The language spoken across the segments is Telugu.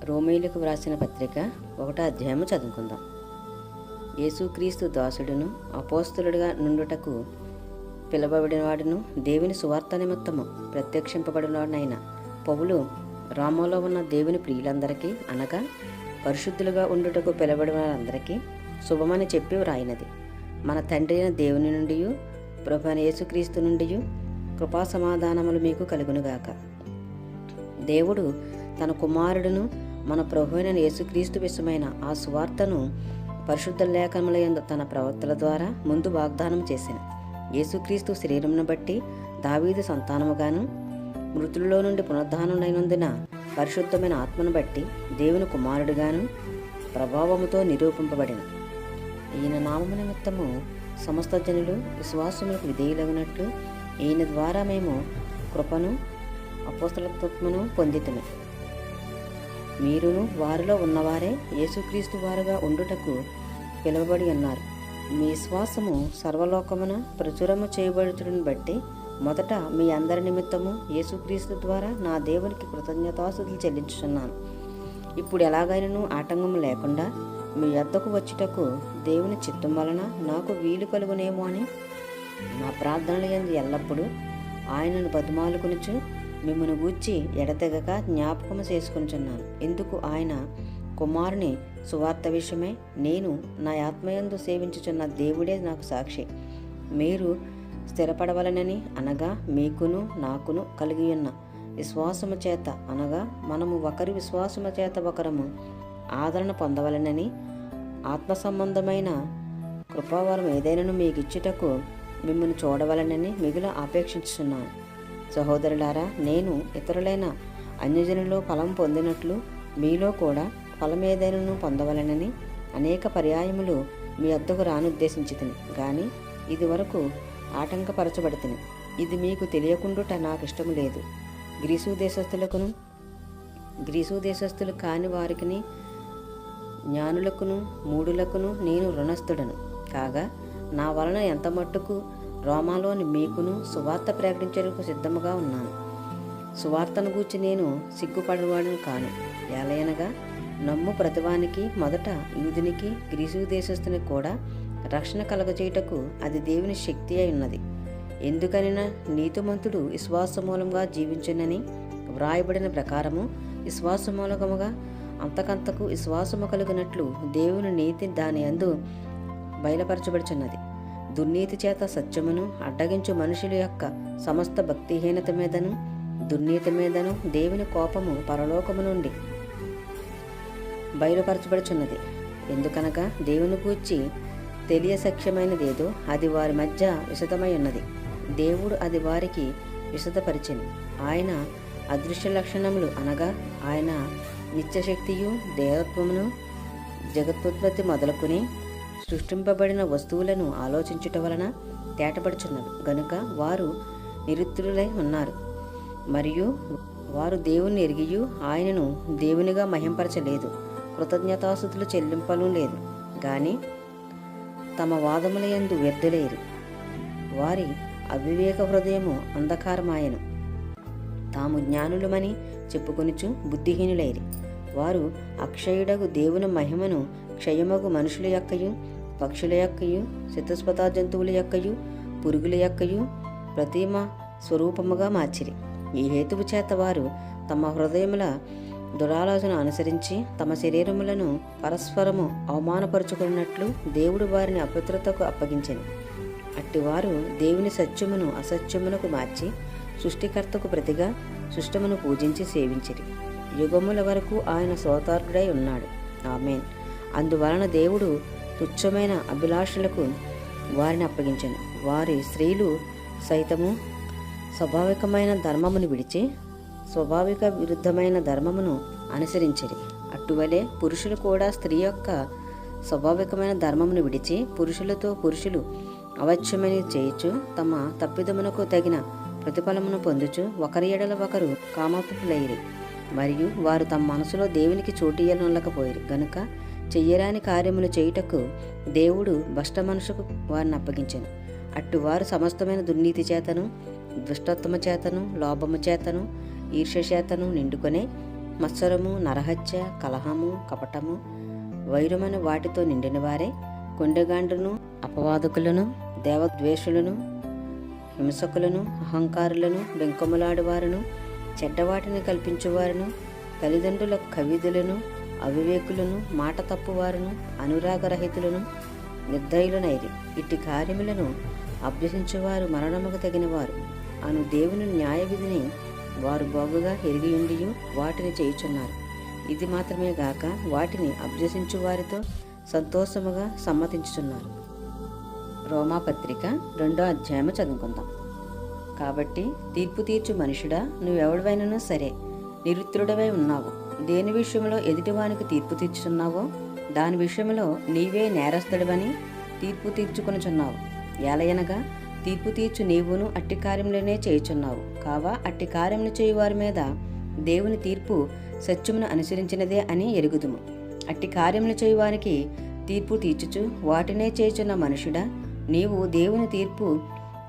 రోమీయులకు వ్రాసిన పత్రిక 1వ అధ్యాయము చదువుకుందాం. యేసుక్రీస్తు దాసుడును అపోస్తలుడిగా నుండుటకు పిలువబడినవాడును దేవుని సువార్త నిమిత్తము ప్రత్యక్షింపబడినవాడైన పౌలు రామోలో ఉన్న దేవుని ప్రియులందరికీ అనగా పరిశుద్ధులుగా ఉండుటకు పిలువబడిన వారందరికీ శుభమని చెప్పి వ్రాయినది. మన తండ్రి అయిన దేవుని నుండి ప్రభువైన యేసుక్రీస్తు నుండి కృపా సమాధానములు మీకు కలుగునుగాక. దేవుడు తన కుమారుడును మన ప్రభువైన యేసుక్రీస్తు విషయమైన ఆ సువార్తను పరిశుద్ధ లేఖనములయందు తన ప్రవక్తల ద్వారా ముందు వాగ్దానం చేసిన యేసుక్రీస్తు శరీరమును బట్టి దావీదు సంతానముగాను మృతులలో నుండి పునరుద్ధానుడైనందున పరిశుద్ధమైన ఆత్మను బట్టి దేవుని కుమారుడుగాను ప్రభావముతో నిరూపింపబడిన ఈయన నామము నిమిత్తము సమస్త జనులు విశ్వాసములకు విధేయులగినట్లు ఈయన ద్వారా మేము కృపను అపోస్తలత్వమును పొందితిమి. మీరును వారిలో ఉన్నవారే యేసుక్రీస్తు వారుగా ఉండుటకు పిలువబడి ఉన్నారు. మీ విశ్వాసము సర్వలోకమున ప్రచురము చేయబడుటను బట్టి మొదట మీ అందరి నిమిత్తము యేసుక్రీస్తు ద్వారా నా దేవునికి కృతజ్ఞతాస్తుతులు చెల్లించుచున్నాను. ఇప్పుడు ఎలాగైనను ఆటంకము లేకుండా మీ యొద్దకు వచ్చుటకు దేవుని చిత్తం వలన నాకు వీలు కలుగునేమో అని నా ప్రార్థనల యందు ఎల్లప్పుడూ ఆయనను బతిమాలుకొనుచు మిమ్మల్ని గూర్చి ఎడతెగక జ్ఞాపకము చేసుకొనుచున్నాను. ఎందుకు ఆయన కుమారుని సువార్త విషయమై నేను నా ఆత్మయందు సేవించుచున్న దేవుడే నాకు సాక్షి. మీరు స్థిరపడవలనని అనగా మీకును నాకును కలిగి ఉన్న విశ్వాసము చేత అనగా మనము ఒకరి విశ్వాసము చేత ఒకరము ఆదరణ పొందవలనని ఆత్మ సంబంధమైన కృపావరం ఏదైనాను మీకు ఇచ్చుటకు మిమ్మల్ని చూడవలనని మిగుల ఆపేక్షించుచున్నాను. సహోదరులారా, నేను ఇతరులైన అన్యజనుల్లో ఫలం పొందినట్లు మీలో కూడా ఫలం ఏదైనాను పొందవలనని అనేక పర్యాయములు మీ వద్దకు రానుద్దేశించితిని గాని ఇది వరకు ఆటంకపరచబడితిని. ఇది మీకు తెలియకుండుట నాకు ఇష్టము లేదు. గ్రీసు దేశస్థులు కాని వారికిని జ్ఞానులకును మూఢులకును నేను రుణస్థుడను కాగా నా వలన ఎంత మట్టుకు రోమాలోని మీకును సువార్త ప్రకటించడానికి సిద్ధముగా ఉన్నాను. సువార్తను గూర్చి నేను సిగ్గుపడేవాడిని కాను. ఎలయనగా నమ్ము ప్రతివానికి మొదట యూదునికి గ్రీసు దేశస్థునికి కూడా రక్షణ కలగచేయుటకు అది దేవుని శక్తి అయి ఉన్నది. ఎందుకనినా నీతిమంతుడు విశ్వాసమూలంగా జీవించునని వ్రాయబడిన ప్రకారము విశ్వాసమూలకముగా అంతకంతకు విశ్వాసము కలిగినట్లు దేవుని నీతి దాని యందు బయలుపరచబడుచున్నది. దుర్నీతి చేత సత్యమును అడ్డగించు మనుషుల యొక్క సమస్త భక్తిహీనత మీదను దుర్నీతి మీదను దేవుని కోపము పరలోకము నుండి బయలుపరచబడుచున్నది. ఎందుకనగా దేవుని గూర్చి తెలియసఖ్యమైనదేదో అది వారి మధ్య విశదమై ఉన్నది. దేవుడు అది వారికి విశదపరిచెను. ఆయన అదృశ్య లక్షణములు అనగా ఆయన నిత్యశక్తియు దేవత్వమును జగత్తుత్పత్తి మొదలుకొని సృష్టింపబడిన వస్తువులను ఆలోచించుట వలన తేటపడుచున్నవి గనుక వారు నిరుత్తరులై ఉన్నారు. మరియు వారు దేవుని ఎరిగియు ఆయనను దేవునిగా మహింపరచలేదు, కృతజ్ఞతాస్తుతులు చెల్లింపను లేదు గాని తమ వాదముల యందు వ్యర్థులేరు. వారి అవివేక హృదయము అంధకారమాయను, తాము జ్ఞానులమని చెప్పుకొనుచు బుద్ధిహీనులైరి. వారు అక్షయుడగు దేవుని మహిమను క్షయమగు మనుషుల యొక్కయు పక్షుల యొక్కయు చతుష్పథ జంతువుల యొక్కయు పురుగుల యొక్కయు ప్రతిమ స్వరూపముగా మార్చిరి. ఈ హేతువు చేత వారు తమ హృదయముల దురాలోచన అనుసరించి తమ శరీరములను పరస్పరము అవమానపరుచుకున్నట్లు దేవుడు వారిని అపవిత్రతకు అప్పగించెను. అట్టివారు దేవుని సత్యమును అసత్యమునకు మార్చి సృష్టికర్తకు ప్రతిగా సృష్టమును పూజించి సేవించిరి. యుగముల వరకు ఆయన స్తోత్రార్హుడై ఉన్నాడు. ఆమేన్. అందువలన దేవుడు తుచ్చమైన అభిలాషలకు వారిని అప్పగించెను. వారి స్త్రీలు సైతము స్వాభావికమైన ధర్మమును విడిచి స్వాభావిక విరుద్ధమైన ధర్మమును అనుసరించిరి. అటువలే పురుషులు కూడా స్త్రీ యొక్క స్వాభావికమైన ధర్మమును విడిచి పురుషులు అవశ్యమని చేయుచు తమ తప్పిదమునకు తగిన ప్రతిఫలమును పొందుచు ఒకరి ఎడల ఒకరు కామాతులైరి. మరియు వారు తమ మనసులో దేవునికి చోటియ్యనొల్లకపోయిరి గనుక చెయ్యరాని కార్యములు చేయుటకు దేవుడు భ్రష్ట మనుషుకు వారిని అప్పగించెను. అట్టువారు సమస్తమైన దుర్నీతి చేతను దుష్టత్వము చేతను లోభము చేతను ఈర్ష్య చేతను నిండుకొనే మత్సరము, నరహత్య, కలహము, కపటము, వైరమైన వాటితో నిండిన వారే కొండెగాండ్రును, అపవాదకులను, దేవద్వేషులను, హింసకులను, అహంకారులను, బెంకములాడువారును, చెడ్డవాటిని కల్పించువారును, తల్లిదండ్రుల కవిదులను, అవివేకులను, మాట తప్పువారును, అనురాగరహితులను, నిర్దయులనైరి. ఇట్టి కార్యములను అభ్యసించువారు మరణముకు తగినవారు అను దేవుని న్యాయ విధిని వారు బాగుగా ఎరిగియుండియు వాటిని చేయుచున్నారు. ఇది మాత్రమే గాక వాటిని అభ్యసించు వారితో సంతోషముగా సమ్మతించుచున్నారు. రోమాపత్రిక 2వ అధ్యాయము చదువుకుందాం. కాబట్టి తీర్పు తీర్చు మనుషుడా, నువ్వెవడవైనను సరే నిరుత్తరుడవై ఉన్నావు. దేని విషయంలో ఎదుటివానికి తీర్పు తీర్చుచున్నావో దాని విషయంలో నీవే నేరస్తుడవని తీర్పు తీర్చుకొనుచున్నావు. ఎలయనగా తీర్పు తీర్చు నీవును అట్టి కార్యములనే చేయుచున్నావు. కావా అట్టి కార్యములు చేయువారి మీద దేవుని తీర్పు సత్యమును అనుసరించినదే అని ఎరుగుదుము. అట్టి కార్యములు చేయువానికి తీర్పు తీర్చుచు వాటినే చేయుచున్న మనుషుడా, నీవు దేవుని తీర్పు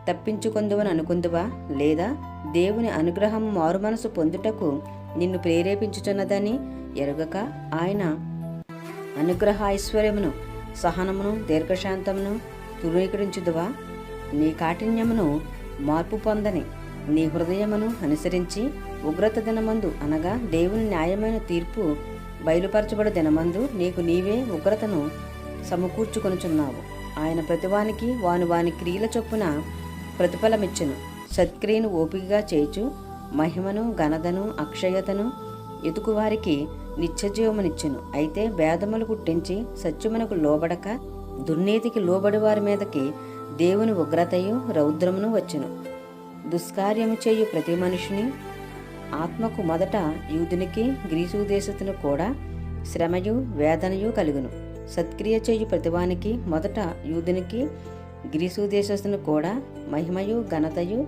తప్పించుకొందువని అనుకుందువా? లేదా దేవుని అనుగ్రహము మారుమనసు పొందుటకు నిన్ను ప్రేరేపించుచున్నదని ఎరుగక ఆయన అనుగ్రహ ఐశ్వర్యమును, సహనమును, దీర్ఘశాంతమును తృణీకరించుదువా? నీ కాఠిన్యమును మార్పు పొందని నీ హృదయమును అనుసరించి ఉగ్రత దినమందు అనగా దేవుని న్యాయమైన తీర్పు బయలుపరచబడు దినమందు నీకు నీవే ఉగ్రతను సమకూర్చుకొనుచున్నావు. ఆయన ప్రతివానికి వాని క్రియల చొప్పున ప్రతిఫలమిచ్చును. సత్క్రియను ఓపికగా చేయుచు మహిమను, ఘనతను, అక్షయతను ఎతుకువారికి నిత్యజీవమునిచ్చును. అయితే భేదములు పుట్టించి సత్యమునకు లోబడక దుర్నీతికి లోబడి వారి మీదకి దేవుని ఉగ్రతయు రౌద్రమును వచ్చును. దుష్కార్యము చేయు ప్రతి మనుషుని ఆత్మకు మొదట యూదునికి గ్రీసు దేశస్తును కూడా శ్రమయు వేదనయు కలుగును. సత్క్రియ చేయు ప్రతివానికి మొదట యూదునికి గ్రీసు దేశస్తును కూడా మహిమయు ఘనతయు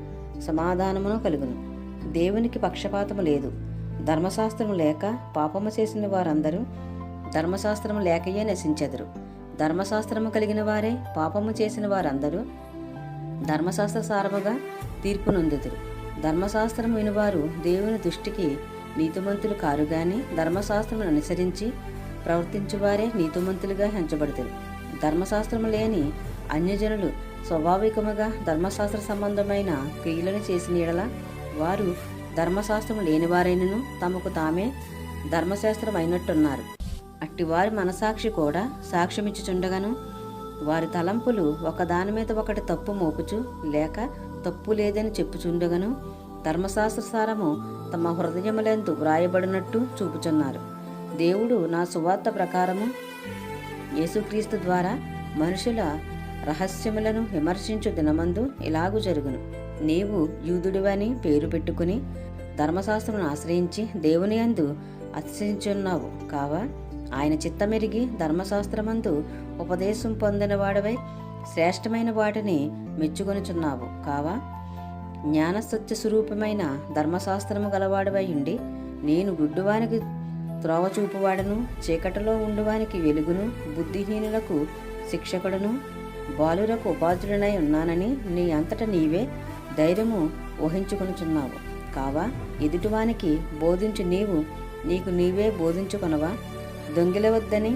సమాధానమును కలుగును. దేవునికి పక్షపాతము లేదు. ధర్మశాస్త్రము లేక పాపము చేసిన వారందరూ ధర్మశాస్త్రము లేకయే నశించెదరు. ధర్మశాస్త్రము కలిగిన వారే పాపము చేసిన వారందరూ ధర్మశాస్త్ర సారముగా తీర్పు నొందుదురు. ధర్మశాస్త్రము వినివారు దేవుని దృష్టికి నీతిమంతులు కారుగాని ధర్మశాస్త్రమును అనుసరించి ప్రవర్తించువారే నీతిమంతులుగా ఎంచబడుతారు. ధర్మశాస్త్రము లేని అన్యజనులు స్వాభావికముగా ధర్మశాస్త్ర సంబంధమైన క్రియలను చేసిన యెడల వారు ధర్మశాస్త్రము లేనివారైనను తమకు తామే ధర్మశాస్త్రం అయినట్టున్నారు. అట్టివారి మనసాక్షి కూడా సాక్ష్యమిచ్చుచుండగను వారి తలంపులు ఒకదాని మీద ఒకటి తప్పు మోపుచు లేక తప్పు లేదని చెప్పుచుండగను ధర్మశాస్త్ర సారము తమ హృదయములందు వ్రాయబడినట్టు చూపుచున్నారు. దేవుడు నా సువార్త ప్రకారము యేసుక్రీస్తు ద్వారా మనుషుల రహస్యములను విమర్శించు దినమందు ఇలాగు జరుగును. నీవు యూదుడివని పేరు పెట్టుకుని ధర్మశాస్త్రమును ఆశ్రయించి దేవుని యందు అతిశయించున్నావు కావా? ఆయన చిత్తమెరిగి ధర్మశాస్త్రమందు ఉపదేశం పొందినవాడవై శ్రేష్టమైన వాటిని మెచ్చుకొనుచున్నావు కావా? జ్ఞానసత్య స్వరూపమైన ధర్మశాస్త్రము గలవాడవై ఉండి నేను గుడ్డివానికి త్రోవ చూపువాడను, చీకటిలో ఉండువానికి వెలుగును, బుద్ధిహీనులకు శిక్షకుడును, బాలురకు ఉపాధ్యుడనై ఉన్నానని నీ అంతట నీవే ధైర్యము ఊహించుకొనుచున్నావు కావా? ఎదుటివానికి బోధించు నీవు నీకు నీవే బోధించుకొనవా? దొంగిలవద్దని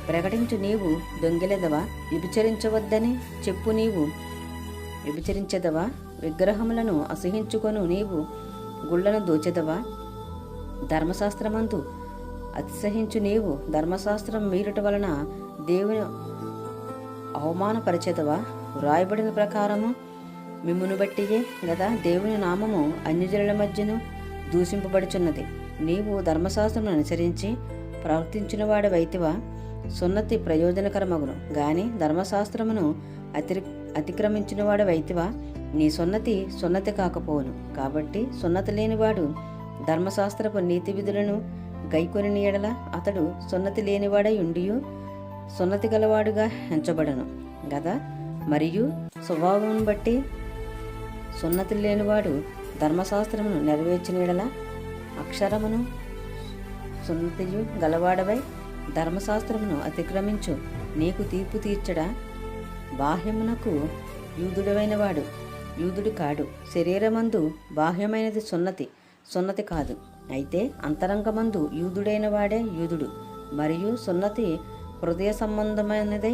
ప్రకటించు నీవు దొంగిలెదవా? వ్యభిచరించవద్దని చెప్పు నీవు వ్యభిచరించెదవా? విగ్రహములను అసహించుకొను నీవు గుళ్లను దోచెదవా? ధర్మశాస్త్రమందు అతిశయించు నీవు ధర్మశాస్త్రం మీరుట వలన దేవుని అవమానపరిచెదవా? వ్రాయబడిన ప్రకారము మిమ్మును బట్టియే గదా దేవుని నామము అన్యజనుల మధ్యను దూషింపబడుచున్నది. నీవు ధర్మశాస్త్రమును అనుసరించి ప్రవర్తించిన వాడవైతివా? సున్నతి ప్రయోజనకరమగును గాని ధర్మశాస్త్రమును అతిక్రమించిన వాడవైతివా? నీ సున్నతి కాకపోవును. కాబట్టి సున్నతి లేనివాడు ధర్మశాస్త్రపు నీతి విధులను గైకొని ఎడల అతడు సున్నతి లేనివాడై ఉండియు సున్నతి గలవాడుగా ఎంచబడను గదా. మరియు స్వభావం బట్టి సున్నతి లేనివాడు ధర్మశాస్త్రమును నెరవేర్చిన ఎడల అక్షరమును సున్నతియు గలవాడవై ధర్మశాస్త్రమును అతిక్రమించు నీకు తీర్పు తీర్చడా? బాహ్యమునకు యూదుడైన వాడు యూదుడు కాడు. శరీరమందు బాహ్యమైనది సున్నతి కాదు. అయితే అంతరంగమందు యూదుడైన వాడే యూదుడు, మరియు సున్నతి హృదయ సంబంధమైనదే,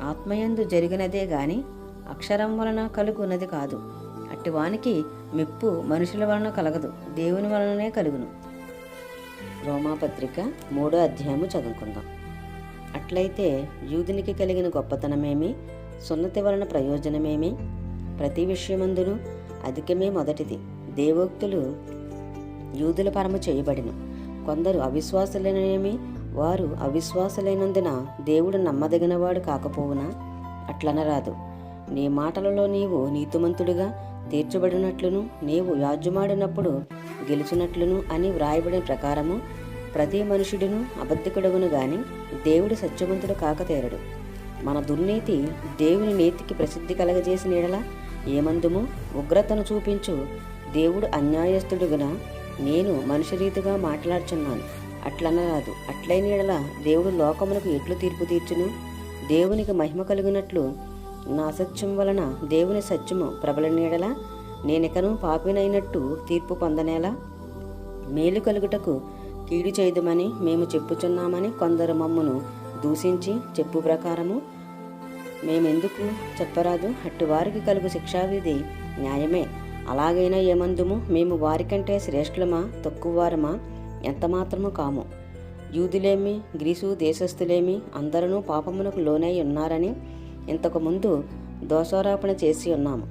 ఆత్మయందు జరిగినదే గాని అక్షరం వలన కలుగున్నది కాదు. అట్టివానికి మెప్పు మనుషుల వలన కలగదు, దేవుని వలననే కలుగును. రోమాపత్రిక 3వ అధ్యాయము చదువుకుందాం. అట్లయితే యూదునికి కలిగిన గొప్పతనమేమి, సున్నతి వలన ప్రయోజనమేమి? ప్రతి విషయమందును అధికమే మొదటిది. దేవోక్తులు యూదుల పరము చేయబడిన. కొందరు అవిశ్వాసులైననేమి, వారు అవిశ్వాసులైనందున దేవుడు నమ్మదగినవాడు కాకపోవునా? అట్లనరాదు. నీ మాటలలో నీవు నీతిమంతుడిగా తీర్చబడినట్లును, నీవు యాజ్యమాడినప్పుడు గెలుచున్నట్లును అని వ్రాయబడిన ప్రకారము ప్రతి మనుషుడును అబద్ధికుడగును గాని దేవుడు సత్యవంతుడు కాకతేరడు. మన దుర్నీతి దేవుని నీతికి ప్రసిద్ధి కలగజేసిన ఎడల ఏమందుము? ఉగ్రతను చూపించు దేవుడు అన్యాయస్తుడుగున నేను మనుషరీతిగా మాట్లాడుచున్నాను అట్లనరాదు. అట్లైన ఎడల దేవుడు లోకమునకు ఎట్లు తీర్పు తీర్చును? దేవునికి మహిమ కలిగినట్లు నా అసత్యం వలన దేవుని సత్యము ప్రబలిన ఎడల నేనికను పాపినైనట్టు తీర్పు పొందనేలా? మేలు కలుగుటకు కీడు చేయదుమని మేము చెప్పుచున్నామని కొందరు మమ్మును దూషించి చెప్పు ప్రకారము మేమెందుకు చెప్పరాదు? అట్టి వారికి కలుగు శిక్షావిధి న్యాయమే. అలాగైనా ఏమందుము? మేము వారికంటే శ్రేష్ఠులమా, తక్కువవారమా? ఎంతమాత్రము కాము. యూదులేమి గ్రీసు దేశస్థులేమి అందరూ పాపమునకు లోనై ఉన్నారని ఇంతకు ముందు దోషారోపణ చేసి ఉన్నాము.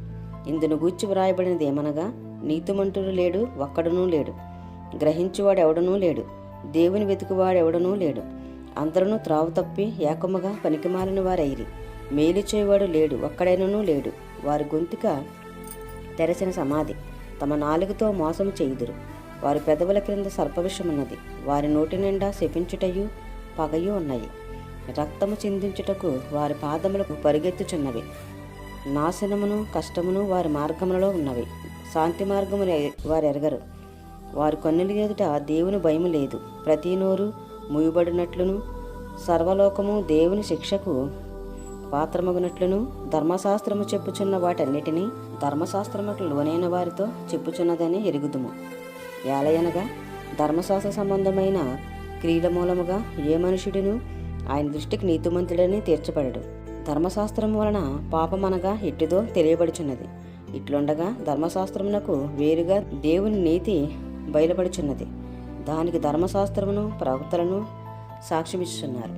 ఇందును గూర్చి వ్రాయబడినది ఏమనగా, నీతిమంతుడు లేడు, ఒక్కడునూ లేడు, గ్రహించువాడెవడనూ లేడు, దేవుని వెతుకువాడెవడనూ లేడు. అందరూ త్రావు తప్పి ఏకముగా పనికిమాలిన వారైరి, మేలు చేయవాడు లేడు, ఒక్కడైననూ లేడు. వారి గొంతుక తెరచిన సమాధి, తమ నాలుగుతో మోసం చేయుదురు. వారి పెదవుల క్రింద సర్పవిషమున్నది, వారి నోటి నిండా శపించుటయు పగయు ఉన్నాయి. రక్తము చిందించుటకు వారి పాదములకు పరుగెత్తుచున్నవి. నాశనమును కష్టమును వారి మార్గములలో ఉన్నవి. శాంతి మార్గమును వారు ఎరగరు. వారి కన్నుల ఎదుట దేవుని భయము లేదు. ప్రతి నోరు మూయబడినట్లును సర్వలోకము దేవుని శిక్షకు పాత్రమగునట్లును ధర్మశాస్త్రము చెప్పుచున్న వాటన్నిటినీ ధర్మశాస్త్రముకు లోనైన వారితో చెప్పుచున్నదని ఎరుగుదుము. ఏలయనగా ధర్మశాస్త్ర సంబంధమైన క్రియల మూలముగా ఏ మనుషుడును ఆయన దృష్టికి నీతిమంతుడని తీర్చబడడు. ధర్మశాస్త్రము వలన పాపమనగా ఎట్టిదో తెలియబడుచున్నది. ఇట్లుండగా ధర్మశాస్త్రమునకు వేరుగా దేవుని నీతి బయలుపడుచున్నది. దానికి ధర్మశాస్త్రమును ప్రవక్తలను సాక్ష్యమిచ్చుచున్నారు.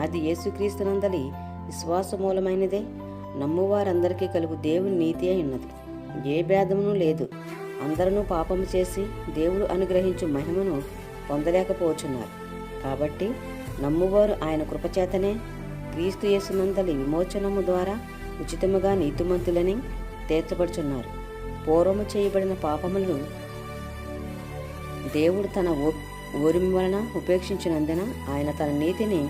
అది యేసుక్రీస్తునందలి విశ్వాస మూలమైనదే. నమ్మువారందరికీ కలుగు దేవుని నీతి అయి ఉన్నది. ఏ భేదమును లేదు. అందరూ పాపము చేసి దేవుడు అనుగ్రహించు మహిమను పొందలేకపోతున్నారు. కాబట్టి నమ్మువారు ఆయన కృపచేతనే క్రీస్తు యేసునందలి విమోచనము ద్వారా ఉచితముగా నీతిమంతులని తీర్చబడుచున్నారు. పూర్వము చేయబడిన పాపములను దేవుడు తన ఓరిమి వలన ఉపేక్షించినందున ఆయన తన నీతిని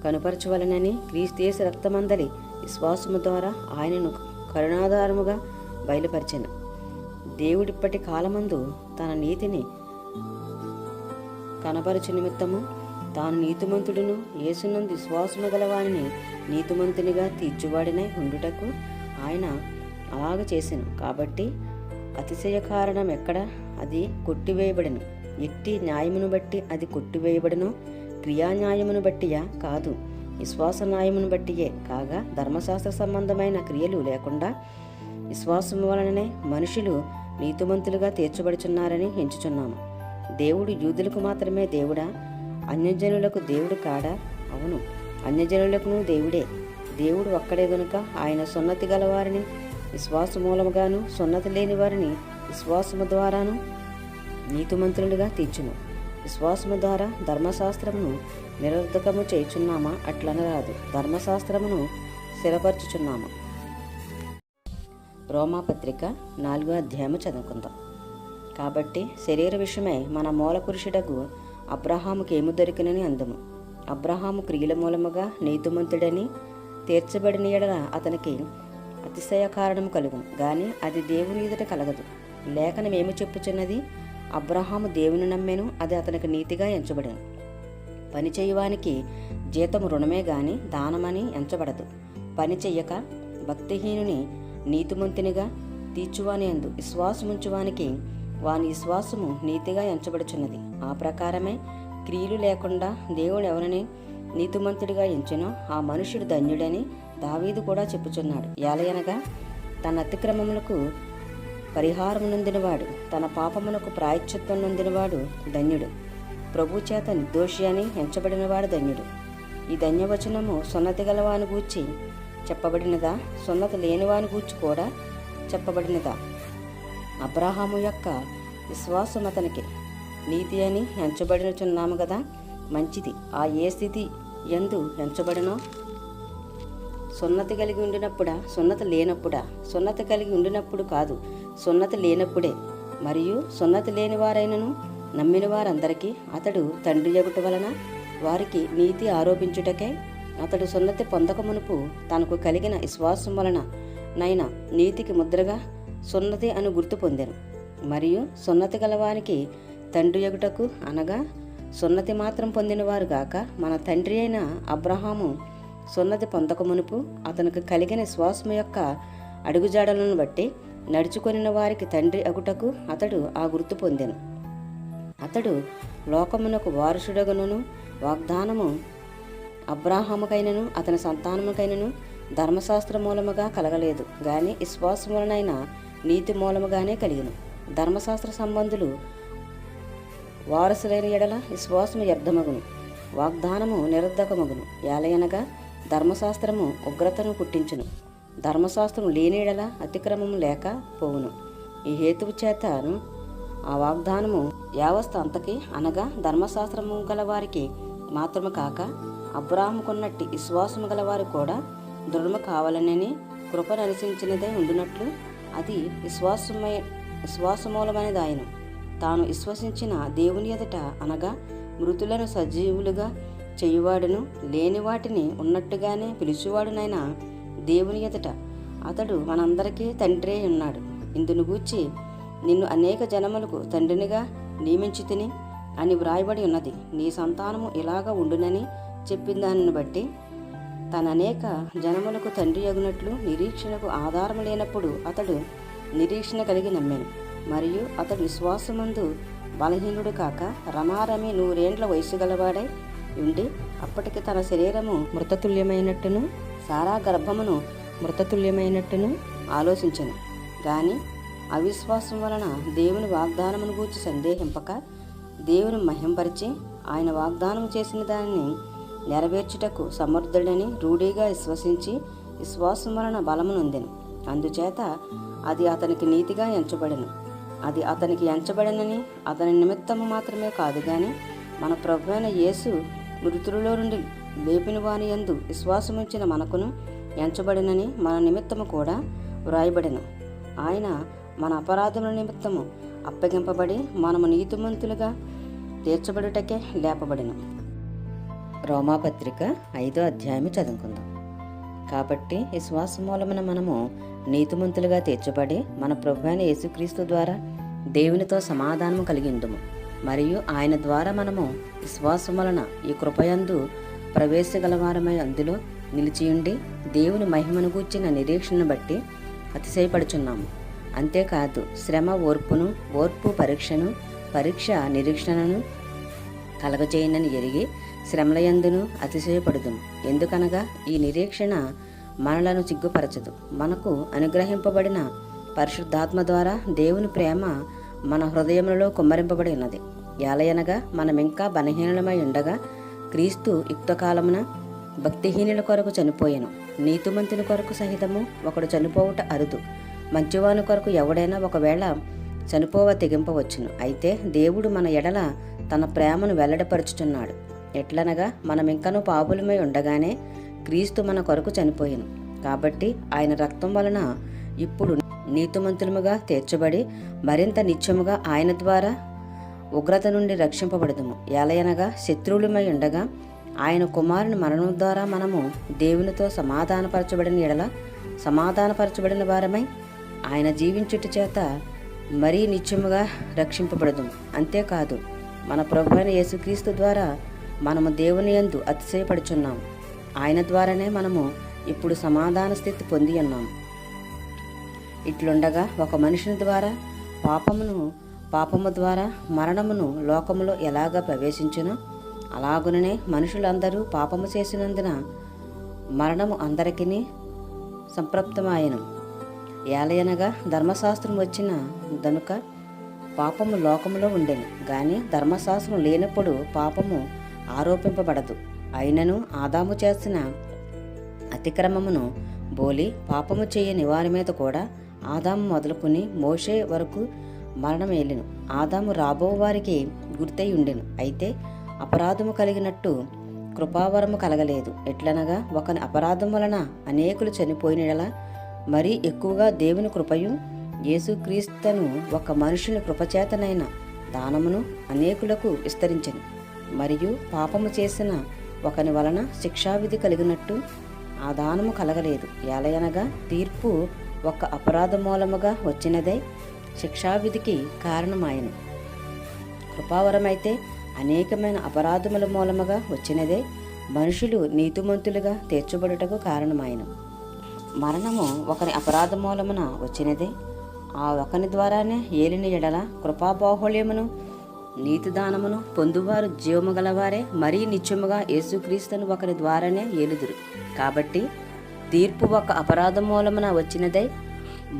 కనుపరచవలనని క్రీస్తు యేసు రక్తమందలి విశ్వాసము ద్వారా ఆయనను కరుణాధారముగా బయలుపరిచెను. దేవుడిప్పటి కాలమందు తన నీతిని కనపరచు నిమిత్తము తాను నీతిమంతుడును యేసునందు విశ్వాసము గలవానిని నీతిమంతునిగా తీర్చువాడినై ఉండుటకు ఆయన అలాగ చేసెను. కాబట్టి అతిశయ కారణం ఎక్కడ? అది కొట్టివేయబడెను. ఎట్టి న్యాయమును బట్టి అది కొట్టివేయబడెను? క్రియాన్యాయమును బట్టియా? కాదు, విశ్వాస న్యాయమును బట్టియే. కాగా ధర్మశాస్త్ర సంబంధమైన క్రియలు లేకుండా విశ్వాసము వలననే మనుషులు నీతిమంతులుగా తీర్చబడుచున్నారని ఎంచుచున్నాము. దేవుడు యూదులకు మాత్రమే దేవుడా? అన్యజనులకు దేవుడు కాడా? అవును, అన్యజనులకును దేవుడే. దేవుడు ఒక్కడే గనుక ఆయన సున్నతి గలవారిని విశ్వాస మూలముగాను, సున్నతి లేని వారిని విశ్వాసము ద్వారాను నీతిమంతులుగా తీర్చును. విశ్వాసము ద్వారా ధర్మశాస్త్రమును నిరర్ధకము చేయుచున్నామా? అట్లనరాదు, ధర్మశాస్త్రమును స్థిరపరచుచున్నాము. రోమాపత్రిక 4వ అధ్యాయము చదువుకుందాం. కాబట్టి శరీర విషయమై మన మూల పురుషుడకు అబ్రహాముకి ఏమి దొరికినని అందుము. అబ్రహాము క్రియల మూలముగా నీతిమంతుడని తీర్చబడిన ఎడల అతనికి అతిశయ కారణం కలుగును, గాని అది దేవుని ఎదుట కలగదు. లేఖనం ఏమి చెప్పుచున్నది? అబ్రహాము దేవుని నమ్మెను, అది అతనికి నీతిగా ఎంచబడెను. పని చేయువానికి జీతము రుణమే గాని దానమని ఎంచబడదు. పని చెయ్యక భక్తిహీనుని నీతిమంతునిగా తీర్చువాని యందు విశ్వాసముంచువానికి వాని విశ్వాసము నీతిగా ఎంచబడుచున్నది. ఆ ప్రకారమే క్రియలు లేకుండా దేవుడు ఎవరిని నీతిమంతుడిగా ఎంచునో ఆ మనుషుడు ధన్యుడని దావీదు కూడా చెప్పుచున్నాడు. ఏలయనగా తన అతిక్రమములకు పరిహారం నొందినవాడు, తన పాపమునకు ప్రాయశ్చిత్తం నొందినవాడు ధన్యుడు. ప్రభు చేత నిర్దోషి అని ఎంచబడినవాడు ధన్యుడు. ఈ ధన్యవచనము సున్నతి గలవాని గూర్చి చెప్పబడినదా, సున్నతి లేనివాని గూర్చి కూడా చెప్పబడినదా? అబ్రహాము యొక్క విశ్వాసం అతనికి నీతి అని ఎంచబడినచున్నాము కదా. మంచిది. ఆ ఏ స్థితి యందు ఎంచబడినో, సున్నతి కలిగి ఉండినప్పుడా, సున్నతి లేనప్పుడా? సున్నతి కలిగి ఉండినప్పుడు కాదు, సున్నతి లేనప్పుడే. మరియు సున్నతి లేని వారైనను నమ్మిన వారందరికీ అతడు తండ్రి యొగుట వలన వారికి నీతి ఆరోపించుటకే అతడు సున్నతి పొందకమునుపు తనకు కలిగిన విశ్వాసం వలన నైనా నీతికి ముద్రగా సున్నతి అని గుర్తు పొందెను. మరియు సున్నతి గలవానికి తండ్రి యొగుటకు అనగా సున్నతి మాత్రం పొందినవారు గాక మన తండ్రి అయిన అబ్రహాము సున్నతి పొందకమునుపు అతనికి కలిగిన విశ్వాసము యొక్క అడుగుజాడలను బట్టి నడుచుకొనిన వారికి తండ్రి అగుటకు అతడు ఆ గుర్తు పొందెను. అతడు లోకమునకు వారసుడగును వాగ్దానము అబ్రాహాముకైనను అతని సంతానముకైనను ధర్మశాస్త్ర మూలముగా కలగలేదు, గాని విశ్వాసములనైనా నీతి మూలముగానే కలిగిను. ధర్మశాస్త్ర సంబంధులు వారసులైన ఎడల విశ్వాసము వ్యర్థమగును, వాగ్దానము నిరర్ధకమగును. ఏలయనగా ధర్మశాస్త్రము ఉగ్రతను పుట్టించును, ధర్మశాస్త్రము లేని ఎడల అతిక్రమము లేక పోవును. ఈ హేతువు చేతను ఆ వాగ్దానము యావస్థ అంతకి అనగా ధర్మశాస్త్రము గలవారికి మాత్రము కాక అబ్రాహాముకున్నట్టి విశ్వాసము గలవారు కూడా దృఢము కావాలనని కృపను అనుసరించినదే ఉండునట్లు అది విశ్వాసమూలమైనదాయను. తాను విశ్వసించిన దేవుని ఎదుట అనగా మృతులను సజీవులుగా చేయువాడును లేని వాటిని ఉన్నట్టుగానే పిలుచువాడునైనా దేవుని ఎదుట అతడు మనందరికీ తండ్రి ఉన్నాడు. ఇందును గూర్చి నిన్ను అనేక జనములకు తండ్రినిగా నియమించి తిని అని వ్రాయబడి ఉన్నది. నీ సంతానము ఇలాగ ఉండునని చెప్పిన దానిని బట్టి తన అనేక జనములకు తండ్రి అగునట్లు నిరీక్షణకు ఆధారము లేనప్పుడు అతడు నిరీక్షణ కలిగి నమ్మాను. మరియు అతడు విశ్వాసమందు బలహీనుడు కాక రమారమి 100 ఏండ్ల వయసు గలవాడై ఉండి అప్పటికి తన శరీరము మృతతుల్యమైనట్టును సారా గర్భమును మృతతుల్యమైనట్టును ఆలోచించను. గాని అవిశ్వాసం వలన దేవుని వాగ్దానమును గూర్చి సందేహింపక దేవుని మహింపరిచి ఆయన వాగ్దానం చేసిన దానిని నెరవేర్చుటకు సమర్థుడని రూఢిగా విశ్వసించి విశ్వాసం వలన బలము నొందెను. అందుచేత అది అతనికి నీతిగా ఎంచబడెను. అది అతనికి ఎంచబడనని అతని నిమిత్తము మాత్రమే కాదు గాని మన ప్రభువైన యేసు మృతులలో నుండి లేపిన వాని యందు విశ్వాసముంచిన మనకును ఎంచబడినని మన నిమిత్తము కూడా వ్రాయబడెను. ఆయన మన అపరాధముల నిమిత్తము అప్పగింపబడి మనము నీతిమంతులుగా తీర్చబడుటకే లేపబడెను. రోమాపత్రిక 5వ అధ్యాయము చదువుకుందాం. కాబట్టి విశ్వాస మూలమున మనము నీతిమంతులుగా తీర్చబడి మన ప్రభువైన యేసుక్రీస్తు ద్వారా దేవునితో సమాధానము కలిగిందుము. మరియు ఆయన ద్వారా మనము విశ్వాసం వలన ఈ కృపయందు ప్రవేశగలవారమై అందులో నిలిచియుండి దేవుని మహిమను గూర్చిన నిరీక్షణను బట్టి అతిశయపడుచున్నాము. అంతేకాదు శ్రమ ఓర్పును, ఓర్పు పరీక్షను, పరీక్ష నిరీక్షణను కలగజేయనని ఎరిగి శ్రమలయందును అతిశయపడుదుము. ఎందుకనగా ఈ నిరీక్షణ మనలను సిగ్గుపరచదు. మనకు అనుగ్రహింపబడిన పరిశుద్ధాత్మ ద్వారా దేవుని ప్రేమ మన హృదయములలో కుమ్మరింపబడి ఉన్నది. ఏలయనగా మనమింకా బలహీనులమై ఉండగా క్రీస్తు యుక్తకాలమున భక్తిహీనుల కొరకు చనిపోయెను. నీతిమంతుని కొరకు సహితము ఒకడు చనిపోవుట అరుదు. మంచివాని కొరకు ఎవడైనా ఒకవేళ చనిపోవ తెగింపవచ్చును. అయితే దేవుడు మన ఎడల తన ప్రేమను వెల్లడపరుచుచున్నాడు. ఎట్లనగా మనమింకనూ పాపులమై ఉండగానే క్రీస్తు మన కొరకు చనిపోయెను. కాబట్టి ఆయన రక్తం వలన ఇప్పుడు నీతిమంతులముగా తీర్చబడి మరింత నిత్యముగా ఆయన ద్వారా ఉగ్రత నుండి రక్షింపబడదుము. ఏలయనగా శత్రువులమై ఉండగా ఆయన కుమారుని మరణం ద్వారా మనము దేవునితో సమాధానపరచబడిన ఎడల సమాధానపరచబడిన వారమై ఆయన జీవించుట చేత మరీ నిత్యముగా రక్షింపబడదుము. అంతేకాదు మన ప్రభువైన యేసుక్రీస్తు ద్వారా మనము దేవుని యందు అతిశయపడుచున్నాము. ఆయన ద్వారానే మనము ఇప్పుడు సమాధాన స్థితి పొంది ఉన్నాము. ఇట్లుండగా ఒక మనుషుని ద్వారా పాపమును పాపము ద్వారా మరణమును లోకములో ఎలాగ ప్రవేశించునో అలాగుననే మనుషులందరూ పాపము చేసినందున మరణము అందరికీ సంప్రాప్తమాయెను. ఏలయనగా ధర్మశాస్త్రం వచ్చిన దనుక పాపము లోకములో ఉండెను, గాని ధర్మశాస్త్రం లేనప్పుడు పాపము ఆరోపింపబడదు. అయినను ఆదాము చేసిన అతిక్రమమును బోలి పాపము చేయని వారి మీద కూడా ఆదాము మొదలుకొని మోషే వరకు మరణం ఏలిను. ఆదాము రాబో వారికి గుర్తై ఉండెను, అయితే అపరాధము కలిగినట్టు కృపావరము కలగలేదు. ఎట్లనగా ఒకని అపరాధం వలన అనేకులు చనిపోయినలా మరీ ఎక్కువగా దేవుని కృపయు యేసుక్రీస్తును ఒక మనుషుని కృపచేతనైన దానమును అనేకులకు విస్తరించెను. మరియు పాపము చేసిన ఒకని వలన శిక్షావిధి కలిగినట్టు ఆ దానము కలగలేదు. ఏలయనగా తీర్పు ఒక అపరాధ మూలముగా వచ్చినదై శిక్షావిధికి కారణమాయెను. కృపావరమైతే అనేకమైన అపరాధముల మూలముగా వచ్చినదే మనుషులు నీతిమంతులుగా తీర్చబడుటకు కారణమాయెను. మరణము ఒకని అపరాధ మూలమున వచ్చినదే ఆ ఒకని ద్వారానే ఏలిన ఎడల కృపాబాహుళ్యమును నీతిదానమును పొందువారు జీవము గలవారే మరీ నిత్యముగా యేసుక్రీస్తును ఒకరి ద్వారానే ఏలుదురు. కాబట్టి తీర్పు ఒక అపరాధ మూలమున వచ్చినదై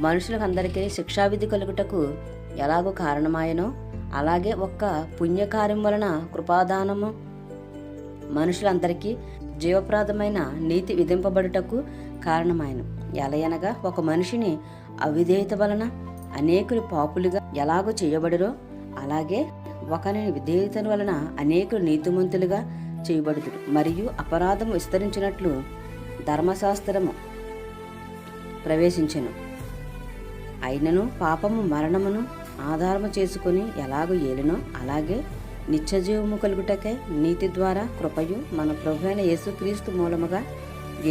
మనుషులకందరికీ శిక్షావిధి కలుగుటకు ఎలాగో కారణమాయనో అలాగే ఒక్క పుణ్యకార్యం వలన కృపాదానము మనుషులందరికీ జీవప్రదమైన నీతి విధింపబడుటకు కారణమాయను. ఎలయనగా ఒక మనిషిని అవిధేయత వలన అనేకులు పాపులుగా ఎలాగో చేయబడిరో అలాగే ఒకని విధేయత వలన అనేకులు నీతిమంతులుగా చేయబడుదురు. మరియు అపరాధము విస్తరించినట్లు ధర్మశాస్త్రము ప్రవేశించెను. అయినను పాపము మరణమును ఆధారము చేసుకుని ఎలాగో ఏలినో అలాగే నిత్యజీవము కలుగుటకే నీతి ద్వారా కృపయు మన ప్రభువైన యేసుక్రీస్తు మూలముగా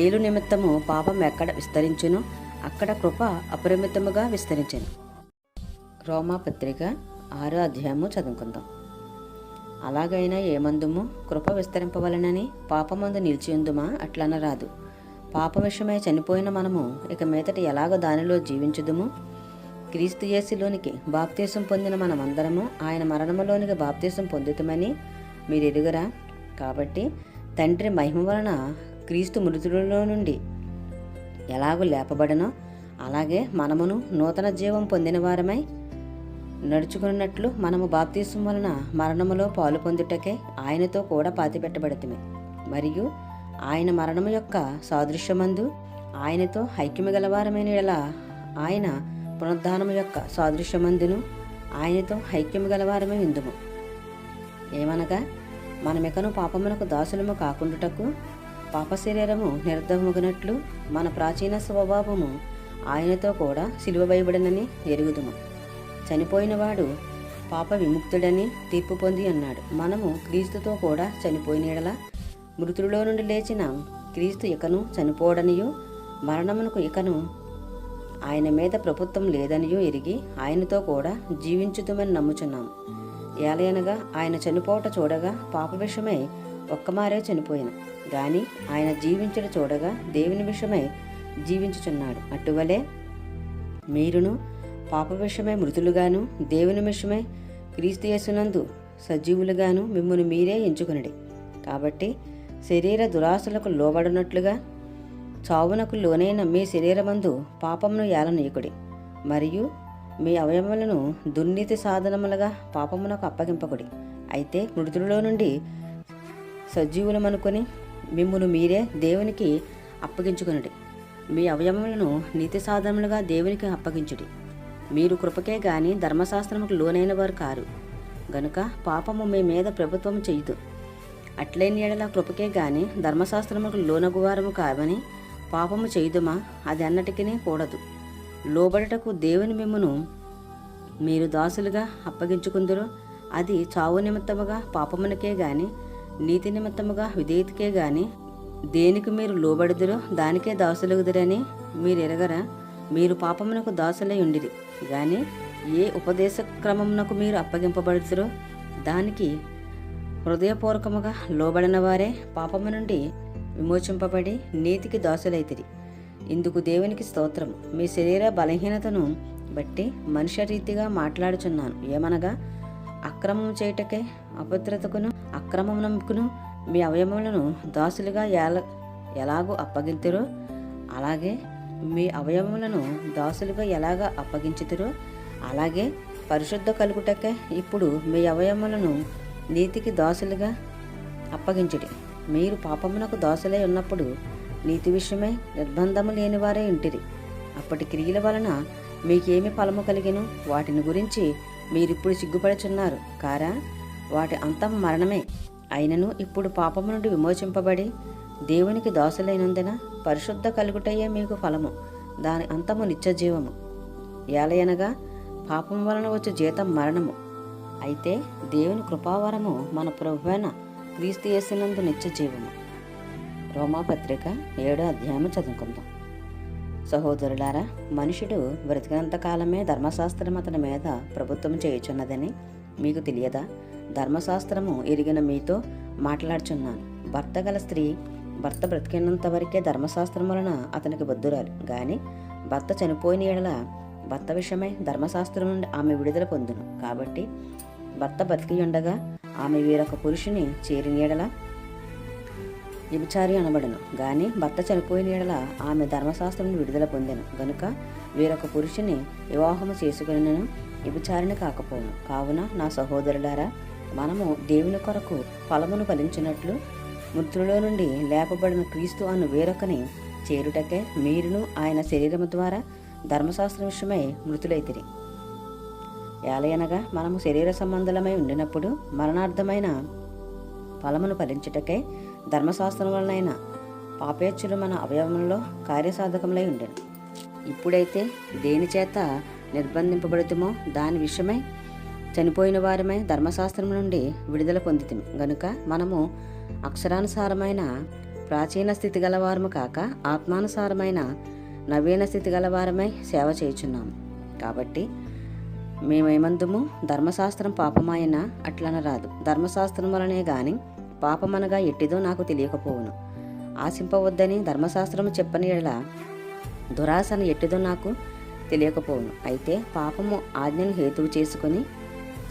ఏలు నిమిత్తము పాపం ఎక్కడ విస్తరించునో అక్కడ కృప అపరిమితముగా విస్తరించెను. రోమాపత్రిక 6వ అధ్యాయము చదువుకుందాం. అలాగైనా ఏమందుము కృప విస్తరింపవలనని పాపమందు నిలిచియుందుమా? అట్లనరాదు. పాప విషయమై చనిపోయిన మనము ఇక మీదట ఎలాగో దానిలో జీవించుదుము? క్రీస్తు యేసులోనికి బాప్తీసం పొందిన మనమందరము ఆయన మరణములోనికి బాప్తీసం పొందుతామని మీరు ఎరుగరా? కాబట్టి తండ్రి మహిమ వలన క్రీస్తు మృతులలో నుండి ఎలాగో లేపబడనో అలాగే మనమును నూతన జీవం పొందిన వారమై నడుచుకున్నట్లు మనము బాప్తీసం వలన మరణములో పాలు పొందుటకే ఆయనతో కూడా పాతిపెట్టబడతమే. మరియు ఆయన మరణము యొక్క సాదృశ్యమందు ఆయనతో ఐక్యము గలవారమైన యెడల ఆయన పునరుద్ధానము యొక్క సాదృశ్యమందును ఆయనతో ఐక్యము గలవారమే విందుము. ఏమనగా మనమికను పాపమునకు దాసులము కాకుండుటకు పాప శరీరము నిర్దముగునట్లు మన ప్రాచీన స్వభావము ఆయనతో కూడా సిలువ వేయబడినని ఎరుగుదుము. చనిపోయినవాడు పాప విముక్తుడని తీర్పు పొంది అన్నాడు. మనము క్రీస్తుతో కూడా చనిపోయిన యెడల మృతులలో నుండి లేచిన క్రీస్తు ఇకను చనిపోడనియు మరణమునకు ఇకను ఆయన మీద ప్రభుత్వం లేదనియు ఎరిగి ఆయనతో కూడా జీవించుతుమని నమ్ముచున్నాము. ఏలయనగా ఆయన చనిపోవట చూడగా పాప విషయమై ఒక్కమారే చనిపోయిన గాని ఆయన జీవించట చూడగా దేవుని విషయమై జీవించుచున్నాడు. అటువలే మీరును పాప విషయమై మృతులుగాను దేవుని విషయమై క్రీస్తు యేసునందు సజీవులుగాను మిమ్మును మీరే ఎంచుకొనుడి. కాబట్టి శరీర దురాశలకు లోబడినట్లుగా చావునకు లోనైన మీ శరీరమందు పాపమును ఏలనీయకుడి. మరియు మీ అవయవములను దుర్నీతి సాధనములుగా పాపమునకు అప్పగింపకుడి. అయితే మృతులలో నుండి సజీవులమనుకొని మిమ్మును మీరే దేవునికి అప్పగించుకొనుడి. మీ అవయవములను నీతి సాధనములుగా దేవునికి అప్పగించుడి. మీరు కృపకే గాని ధర్మశాస్త్రముకు లోనైన వారు కారు గనుక పాపము మీ మీద ప్రభుత్వం చేయదు. అట్లేని యెడల కృపకే గాని ధర్మశాస్త్రముకు లోనగువారము కావని పాపము చేయుదుమా? అది అన్నటికీ కూడదు. లోబడుటకు దేవుని మిమ్మును మీరు దాసులుగా అప్పగించుకుందరో అది చావు నిమిత్తముగా పాపమునకే గాని నీతి నిమిత్తముగా విధేయతకే గాని దేనికి మీరు లోబడుదురో దానికే దాసులగుదురని మీరు ఎరగరా? మీరు పాపమునకు దాసులై ఉండిరి గాని ఏ ఉపదేశ క్రమమునకు మీరు అప్పగింపబడుతురో దానికి హృదయపూర్వకముగా లోబడిన వారే పాపము నుండి విమోచింపబడి నీతికి దాసులైతిరి. ఇందుకు దేవునికి స్తోత్రము. మీ శరీర బలహీనతను బట్టి మనుష్య రీతిగా మాట్లాడుచున్నాను. ఏమనగా అక్రమం చేయుటకే అపవిత్రతకును అక్రమమునకును మీ అవయవములను దాసులుగా ఎలాగూ అప్పగింతురో అలాగే మీ అవయవములను దాసులుగా ఎలాగ అప్పగించుతురో అలాగే పరిశుద్ధ కలుగుటకే ఇప్పుడు మీ అవయవములను నీతికి దాసులుగా అప్పగించుడి. మీరు పాపమునకు దాసులై ఉన్నప్పుడు నీతి విషయమై నిర్బంధము లేనివారే ఉంటిరి. అప్పటి క్రియల వలన మీకేమి ఫలము కలిగిను వాటిని గురించి మీరిప్పుడు సిగ్గుపడుచున్నారు కారా? వాటి అంతం మరణమే. అయినను ఇప్పుడు పాపము నుండి విమోచింపబడి దేవునికి దాసులైనందున పరిశుద్ధ కలుగుటయే మీకు ఫలము, దాని అంతము నిత్యజీవము. ఏలయనగా పాపం వలన వచ్చే జీతం మరణము, అయితే దేవుని కృపావరము మన ప్రభువైన క్రీస్తు యేసునందు నిత్యజీవము. రోమాపత్రిక 7వ అధ్యాయము చదువుకుందాం. సహోదరులారా, మనుషుడు బ్రతికినంత కాలమే ధర్మశాస్త్రం అతని మీద ప్రభుత్వం చేయుచున్నదని మీకు తెలియదా? ధర్మశాస్త్రము ఎరిగిన మీతో మాట్లాడుచున్నాను. భర్త గల స్త్రీ భర్త బ్రతికినంత వరకే ధర్మశాస్త్రం వలన అతనికి బద్దురాలు. గాని భర్త చనిపోయిన ఎడల భర్త విషయమై ధర్మశాస్త్రం నుండి ఆమె విడుదల పొందును. కాబట్టి భర్త బతికి ఉండగా ఆమె వేరొక పురుషుని చేరిన ఎడల వ్యభిచారి అనబడను. గాని భర్త చనిపోయిన ఎడల ఆమె ధర్మశాస్త్రం నుండి విడుదల పొందెను గనుక వేరొక పురుషుని వివాహము చేసుకునినను వ్యభిచారిని కాకపోను. కావున నా సహోదరులారా, మనము దేవుని కొరకు ఫలమును ఫలించినట్లు మృతులలో నుండి లేపబడిన క్రీస్తు అను వేరొకని చేరుటకే మీరును ఆయన శరీరము ద్వారా ధర్మశాస్త్రం విషయమై మృతులైతిరి. ఏలయనగా మనము శరీర సంబంధులమై ఉండినప్పుడు మరణార్థమైన ఫలమును ఫలించుటకై ధర్మశాస్త్రం వలనైన పాపేచ్చులు మన అవయవములలో కార్యసాధకములై ఉండెను. ఇప్పుడైతే దేని చేత నిర్బంధింపబడుతుమో దాని విషయమై చనిపోయిన వారమై ధర్మశాస్త్రం నుండి విడుదల పొందితిమి గనుక మనము అక్షరానుసారమైన ప్రాచీన స్థితి గలవారము కాక ఆత్మానుసారమైన నవీన స్థితి గలవారమై సేవ చేయుచున్నాము. కాబట్టి మేమేమందుము ధర్మశాస్త్రం పాపమాయన అట్లనరాదు. ధర్మశాస్త్రం వలనే గాని పాపమనగా ఎట్టిదో నాకు తెలియకపోవును. ఆశింపవద్దని ధర్మశాస్త్రము చెప్పని ఎడల దురాశను ఎట్టిదో నాకు తెలియకపోవును. అయితే పాపము ఆజ్ఞను హేతువు చేసుకుని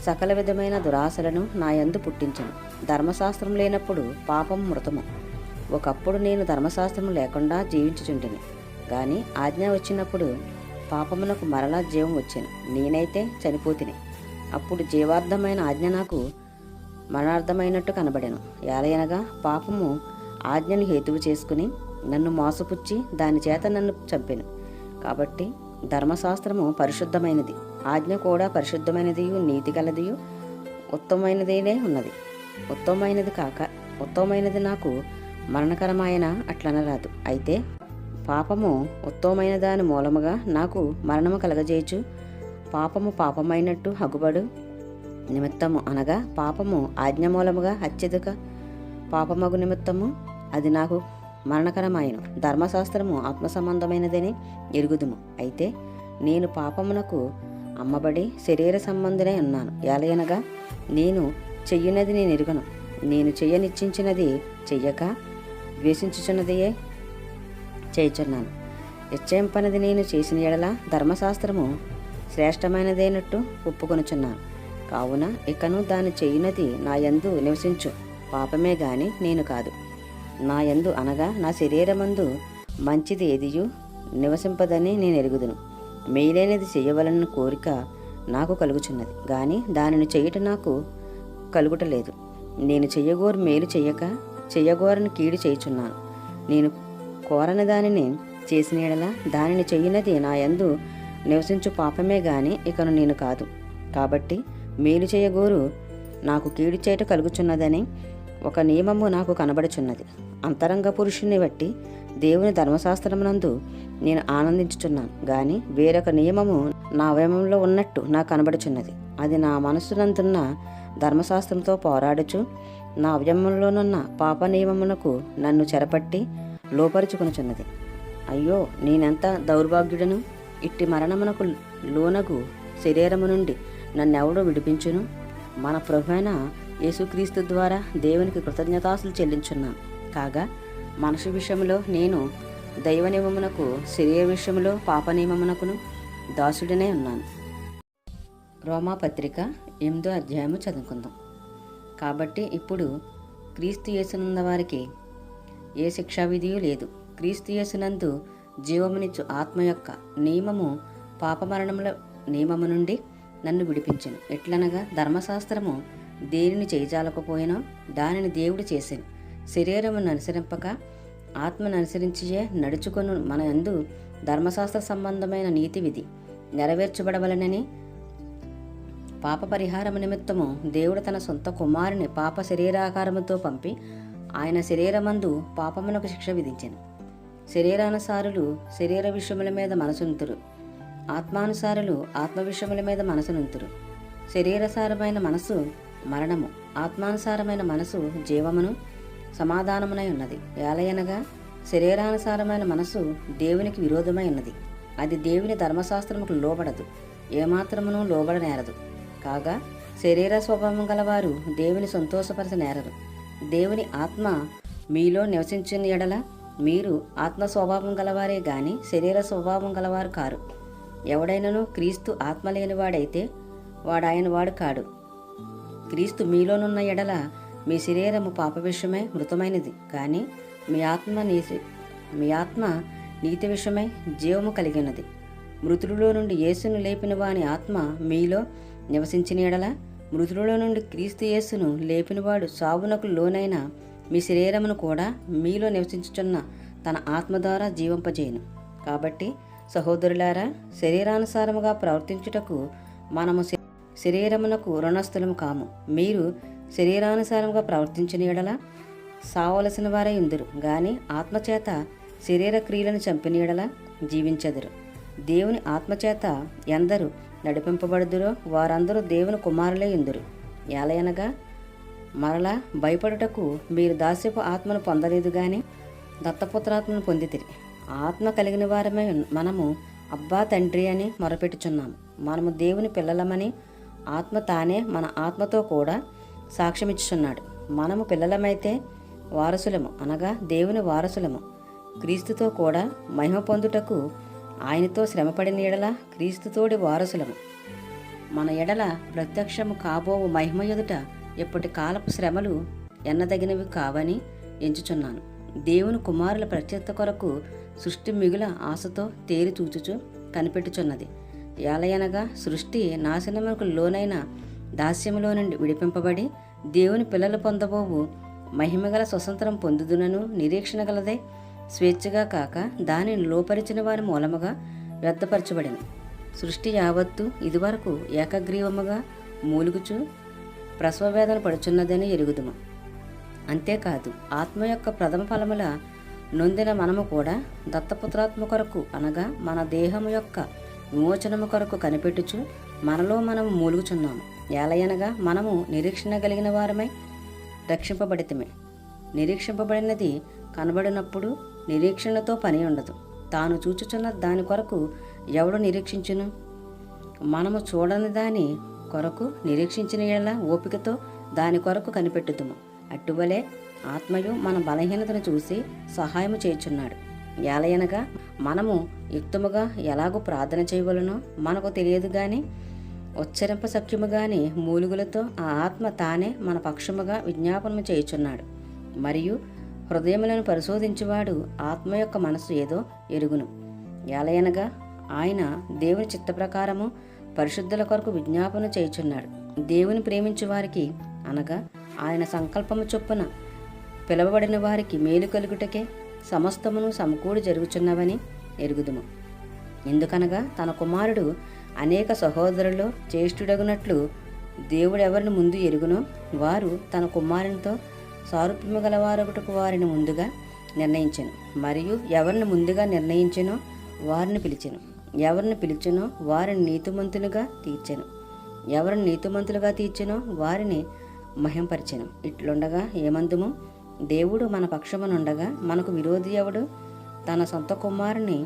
సకల విధమైన దురాశలను నా యందు పుట్టించను. ధర్మశాస్త్రం లేనప్పుడు పాపం మృతము. ఒకప్పుడు నేను ధర్మశాస్త్రం లేకుండా జీవించుచుంటిని, గాని ఆజ్ఞ వచ్చినప్పుడు పాపమునకు మరలా జీవం వచ్చాను. నేనైతే చనిపోతిని. అప్పుడు జీవార్థమైన ఆజ్ఞ నాకు మరణార్థమైనట్టు కనబడెను. ఏలయనగా పాపము ఆజ్ఞను హేతువు చేసుకుని నన్ను మోసపుచ్చి దాని చేత నన్ను చంపెను. కాబట్టి ధర్మశాస్త్రము పరిశుద్ధమైనది, ఆజ్ఞ కూడా పరిశుద్ధమైనదియు నీతి గలదియు ఉత్తమమైనదినే ఉన్నది. ఉత్తమమైనది నాకు మరణకరమైన అట్లనరాదు. అయితే పాపము ఉత్తమమైన దాని మూలముగా నాకు మరణము కలగజేయచ్చు. పాపము పాపమైనట్టు హగుబడు నిమిత్తము అనగా పాపము ఆజ్ఞ మూలముగా అత్యధిక పాపమగు నిమిత్తము అది నాకు మరణకరమాయను. ధర్మశాస్త్రము ఆత్మ సంబంధమైనదని ఎరుగుదుము. అయితే నేను పాపమునకు అమ్మబడి శరీర సంబంధినై ఉన్నాను. ఏలయనగా నేను చెయ్యునది నేను ఎరుగను, నేను చెయ్యనిచ్చించినది చెయ్యక ద్వేషించుచున్నదియే చేయుచున్నాను. నిశ్చయింపనది నేను చేసిన ఎడల ధర్మశాస్త్రము శ్రేష్టమైనదైనట్టు ఒప్పుకొనుచున్నాను. కావున ఇకను దాని చేయునది నా యందు నివసించు పాపమే గాని నేను కాదు. నా యందు అనగా నా శరీరమందు మంచిది ఏదియు నివసింపదని నేను ఎరుగుదును. మేలైనది చెయ్యవలన కోరిక నాకు కలుగుచున్నది, గాని దానిని చెయ్యుట నాకు కలుగుటలేదు. నేను చెయ్యగోరు మేలు చెయ్యక చెయ్యగోరని కీడు చేయుచున్నాను. నేను కోరని దానిని చేసిన ఎడల దానిని చెయ్యునది నా యందు నివసించు పాపమే గాని ఇకను నేను కాదు. కాబట్టి మేలు చేయగోరు నాకు కీడు చేయట కలుగుచున్నదని ఒక నియమము నాకు కనబడుచున్నది. అంతరంగ పురుషుని బట్టి దేవుని ధర్మశాస్త్రమునందు నేను ఆనందించుచున్నాను, గాని వేరొక నియమము నా అవయవంలో ఉన్నట్టు నాకు కనబడుచున్నది. అది నా మనస్సునందున్న ధర్మశాస్త్రంతో పోరాడుచు నా అవయవంలోనున్న పాప నియమమునకు నన్ను చెరపట్టి లోపరుచుకొనుచున్నది. అయ్యో, నేనెంత దౌర్భాగ్యుడను! ఇట్టి మరణమునకు లోనగు శరీరము నుండి నన్నెవడో విడిపించును? మన ప్రభువైన యేసుక్రీస్తు ద్వారా దేవునికి కృతజ్ఞతాస్తులు చెల్లించున్నాను. కాగా మనసు విషయంలో నేను దైవ నియమమునకు, శరీర విషయంలో పాప నియమమునకును దాసుడినే ఉన్నాను. రోమా పత్రిక 8వ అధ్యాయము చదువుకుందాం. కాబట్టి ఇప్పుడు క్రీస్తు యేసునందు వారికి ఏ శిక్షావిధియు లేదు. క్రీస్తు యేసునందు జీవమునిచ్చు ఆత్మ యొక్క నియమము పాపమరణముల నియమము నుండి నన్ను విడిపించెను. ఎట్లనగా ధర్మశాస్త్రము దేనిని చేయజాలకపోయినా దానిని దేవుడు చేసెను. శరీరమును అనుసరింపక ఆత్మను అనుసరించియే నడుచుకొను మన యందు ధర్మశాస్త్ర సంబంధమైన నీతి విధి నెరవేర్చబడవలనని పాప పరిహారము నిమిత్తము దేవుడు తన సొంత కుమారుని పాప శరీరాకారముతో పంపి ఆయన శరీరమందు పాపమునకు శిక్ష విధించెను. శరీరానుసారులు శరీర విషయముల మీద మనసుంతురు, ఆత్మానుసారులు ఆత్మ విషయముల మీద మనసునుంతురు. శరీరసారమైన మనసు మరణము, ఆత్మానుసారమైన మనసు జీవమును సమాధానమునై ఉన్నది. ఏలయనగా శరీరానుసారమైన మనసు దేవునికి విరోధమై ఉన్నది. అది దేవుని ధర్మశాస్త్రముకు లోబడదు, ఏమాత్రమును లోబడనేరదు. కాగా శరీర స్వభావం గలవారు దేవుని సంతోషపరచనేరరు. దేవుని ఆత్మ మీలో నివసించిన ఎడల మీరు ఆత్మ స్వభావం గలవారే గాని శరీర స్వభావం గలవారు కారు. ఎవడైనను క్రీస్తు ఆత్మ లేనివాడైతే వాడాయన వాడు కాడు. క్రీస్తు మీలోనున్న ఎడల మీ శరీరము పాప విషయమై మృతమైనది, కానీ మీ ఆత్మ నీతి విషయమై జీవము కలిగినది. మృతులలో నుండి యేసును లేపిన వాని ఆత్మ మీలో నివసించిన ఎడల మృతులలో నుండి క్రీస్తు యేసును లేపినవాడు సావునకు లోనైన మీ శరీరమును కూడా మీలో నివసించుచున్న తన ఆత్మ ద్వారా జీవింపజేయును. కాబట్టి సహోదరులారా, శరీరానుసారముగా ప్రవర్తించుటకు మనము శరీరమునకు రుణస్థులము కాము. మీరు శరీరానుసారంగా ప్రవర్తించిన ఎడల సావలసిన వారై ఉందురు, గాని ఆత్మచేత శరీర క్రియలను చంపిన ఎడల జీవించెదరు. దేవుని ఆత్మచేత ఎందరు నడిపింపబడుదురో వారందరూ దేవుని కుమారులే ఉందురు. ఏలయనగా మరలా భయపడుటకు మీరు దాస్యపు ఆత్మను పొందలేదు గాని దత్తపుత్రాత్మను పొందితిరి. ఆత్మ కలిగిన వారమై మనము అబ్బా తండ్రి అని మొరపెట్టుచున్నాము. మనము దేవుని పిల్లలమని ఆత్మ తానే మన ఆత్మతో కూడా సాక్ష్యమిచ్చుచున్నాడు. మనము పిల్లలమైతే వారసులము, అనగా దేవుని వారసులము. క్రీస్తుతో కూడా మహిమ పొందుటకు ఆయనతో శ్రమపడిన ఎడల క్రీస్తుతోడి వారసులము. మన ఎడల ప్రత్యక్షము కాబోవు మహిమ ఎదుట ఎప్పటి కాలపు శ్రమలు ఎన్నదగినవి కావని ఎంచుచున్నాను. దేవుని కుమారుల ప్రత్యక్షత కొరకు సృష్టి మిగుల ఆశతో తేరి చూచుచు కనిపెట్టుచున్నది. ఏలయనగా సృష్టి నాశనమునకు లోనైన దాస్యములో నుండి విడిపింపబడి దేవుని పిల్లలు పొందబోవు మహిమగల స్వతంత్రం పొందుదునను నిరీక్షణ గలదే స్వేచ్ఛగా కాక దానిని లోపరిచిన వారి మూలముగా వ్యర్థపరచబడిన సృష్టి యావత్తు ఇదివరకు ఏకగ్రీవముగా మూలుగుచు ప్రసవవేదన పడుచున్నదని ఎరుగుదుము. అంతేకాదు, ఆత్మ యొక్క ప్రథమ ఫలముల నొందిన మనము కూడా దత్తపుత్రాత్మ కొరకు, అనగా మన దేహము యొక్క విమోచనము కొరకు కనిపెట్టుచు మనలో మనము మూలుగుచున్నాము. ఏలయనగా మనము నిరీక్షణ కలిగిన వారమై రక్షింపబడితమే. నిరీక్షింపబడినది కనబడినప్పుడు నిరీక్షణతో పని ఉండదు. తాను చూచుచున్న దాని కొరకు ఎవడు నిరీక్షించును? మనము చూడని దాని కొరకు నిరీక్షించిన యెడల ఓపికతో దాని కొరకు కనిపెట్టుదుము. అట్టువలే ఆత్మయు మన బలహీనతను చూసి సహాయము చేయుచున్నాడు. ఏలయనగా మనము యుక్తముగా ఎలాగూ ప్రార్థన చేయవలనో మనకు తెలియదు గాని ఉచ్చరింప సఖ్యము గాని మూలుగులతో ఆ ఆత్మ తానే మన పక్షముగా విజ్ఞాపనము చేయుచున్నాడు. మరియు హృదయములను పరిశోధించువాడు ఆత్మ యొక్క మనసు ఏదో ఎరుగును. ఏలయనగా ఆయన దేవుని చిత్త ప్రకారము పరిశుద్ధుల కొరకు విజ్ఞాపన చేయుచున్నాడు. దేవుని ప్రేమించు వారికి, అనగా ఆయన సంకల్పము చొప్పున పిలువబడిన వారికి మేలు కలుగుటకే సమస్తమును సమకూడి జరుగుచున్నవని ఎరుగుదుము. ఎందుకనగా తన కుమారుడు అనేక సహోదరుల్లో జ్యేష్ఠుడగునట్లు దేవుడెవరిని ముందు ఎరుగునో వారు తన కుమారునితో సారూప్యము గలవారొకటకు వారిని ముందుగా నిర్ణయించెను. మరియు ఎవరిని ముందుగా నిర్ణయించెనో వారిని పిలిచెను. ఎవరిని పిలిచెనో వారిని నీతిమంతులుగా తీర్చెను. ఎవరిని నీతిమంతులుగా తీర్చెనో వారిని మహింపరిచెను. ఇట్లుండగా ఏమందుము? దేవుడు మన పక్షమునుండగా మనకు విరోధి ఎవడు? తన సొంత కుమారుని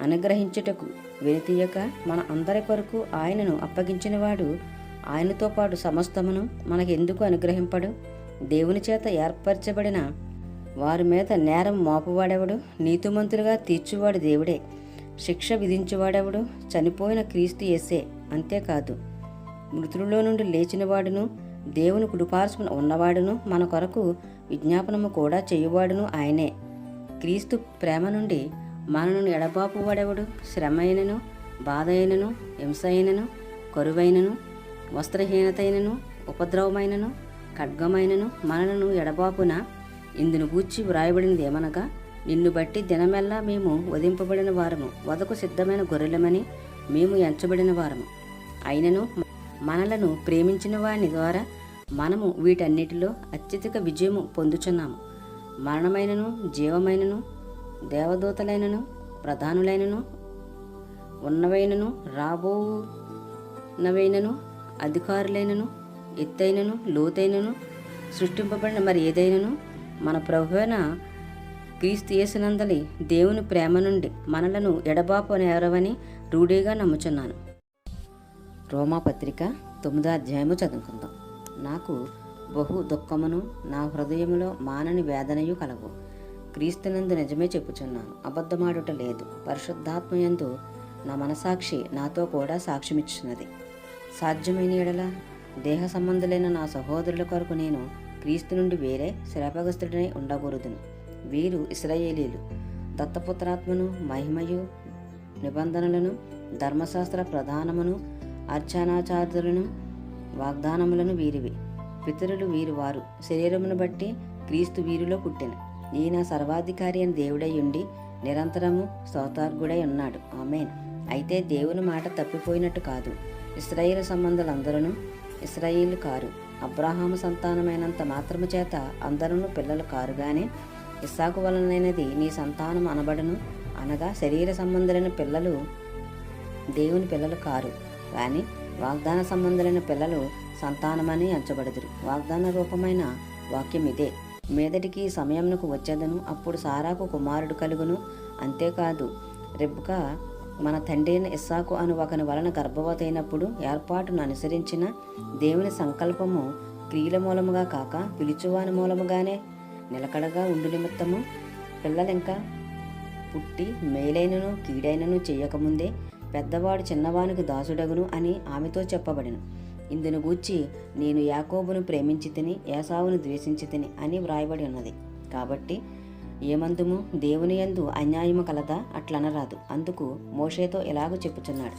అనుగ్రహించుటకు వెలితీయక మన అందరి కొరకు ఆయనను అప్పగించినవాడు ఆయనతో పాటు సమస్తమును మనకెందుకు అనుగ్రహింపడు? దేవుని చేత ఏర్పరచబడిన వారి మీద నేరం మోపువాడెవడు? నీతిమంతులుగా తీర్చువాడు దేవుడే. శిక్ష విధించువాడెవడు? చనిపోయిన క్రీస్తు యేసే. అంతేకాదు, మృతులలో నుండి లేచినవాడును, దేవుని కుడిపార్శ్వన ఉన్నవాడును, మన కొరకు విజ్ఞాపనము కూడా చేయువాడును ఆయనే. క్రీస్తు ప్రేమ నుండి మనను ఎడబాపువాడెవడు? శ్రమ అయినను, బాధ అయినను, హింస అయినను, కరువైనను, వస్త్రహీనతైనను, ఉపద్రవమైనను, ఖడ్గమైనను మనలను ఎడబాపున. ఇందును గూర్చి వ్రాయబడినది ఏమనగా, నిన్ను బట్టి దినమెల్లా మేము వధింపబడిన వారము, వదకు సిద్ధమైన గొర్రెలమని మేము ఎంచబడిన వారము. అయినను మనలను ప్రేమించిన వాని ద్వారా మనము వీటన్నిటిలో అత్యధిక విజయము పొందుచున్నాము. మరణమైనను, జీవమైనను, దేవదూతలైనను, ప్రధానులైనను, ఉన్నవైనను, రాబోనవైనను, అధికారులైనను, ఎత్తైనను, లోతైనను, సృష్టింపబడిన మరి ఏదైనను మన ప్రభువైన క్రీస్తు యేసునందలి దేవుని ప్రేమ నుండి మనలను ఎడబాపనెవరవని రూఢిగా నమ్ముచున్నాను. రోమాపత్రిక 9వ అధ్యాయము చదువుకుందాం. నాకు బహు దుఃఖమును నా హృదయములో మానని వేదనయు కలవు. క్రీస్తునందు నిజమే చెప్పుచున్నాను, అబద్ధమాడుట లేదు. పరిశుద్ధాత్మయందు నా మనసాక్షి నాతో కూడా సాక్ష్యమిచ్చున్నది. సాధ్యమైన ఎడల దేహ సంబంధులైన నా సహోదరుల కొరకు నేను క్రీస్తు నుండి వేరే శ్రాపగ్రస్తుడనై ఉండకూడదును. వీరు ఇశ్రాయేలీలు. దత్తపుత్రాత్మను, మహిమయు, నిబంధనలను, ధర్మశాస్త్ర ప్రధానమును, అర్చనాచార్యులను, వాగ్దానములను వీరివి. పితరులు వీరు వారు. శరీరమును బట్టి క్రీస్తు వీరిలో పుట్టిన. ఈయన సర్వాధికారి అని దేవుడై ఉండి నిరంతరము స్తోత్రార్హుడై ఉన్నాడు. ఆమేన్. అయితే దేవుని మాట తప్పిపోయినట్టు కాదు. ఇశ్రాయేలు సంబంధులందరూ ఇశ్రాయేలు కారు. అబ్రాహాము సంతానమైనంత మాత్రము చేత అందరూ పిల్లలు కారు గాని ఇస్సాకు వలనైనది నీ సంతానం అనబడును. అనగా శరీర సంబంధులైన పిల్లలు దేవుని పిల్లలు కారు, కానీ వాగ్దాన సంబంధులైన పిల్లలు సంతానమని ఎంచబడుదురు. వాగ్దాన రూపమైన వాక్యం ఇదే. మీదటికి సమయమునకు వచ్చేదను, అప్పుడు సారాకు కుమారుడు కలుగును. అంతేకాదు, రెబ్కా మన తండ్రి అయిన ఇస్సాకు అను ఒకని వలన గర్భవతి అయినప్పుడు ఏర్పాటును అనుసరించిన దేవుని సంకల్పము క్రియల మూలముగా కాక పిలుచువాని మూలముగానే నిలకడగా ఉండు నిమిత్తము పిల్లలింకా పుట్టి మేలైనను కీడైనను చేయకముందే పెద్దవాడు చిన్నవానికి దాసుడగును అని ఆమెతో చెప్పబడెను. ఇందును గూర్చి నేను యాకోబును ప్రేమించి తిని ఏసావును ద్వేషించి తిని అని వ్రాయబడి ఉన్నది. కాబట్టి ఏమందుము దేవుని యందు అన్యాయము కలదా? అట్లనరాదు. అందుకు మోషేతో ఇలాగూ చెప్పుచున్నాడు,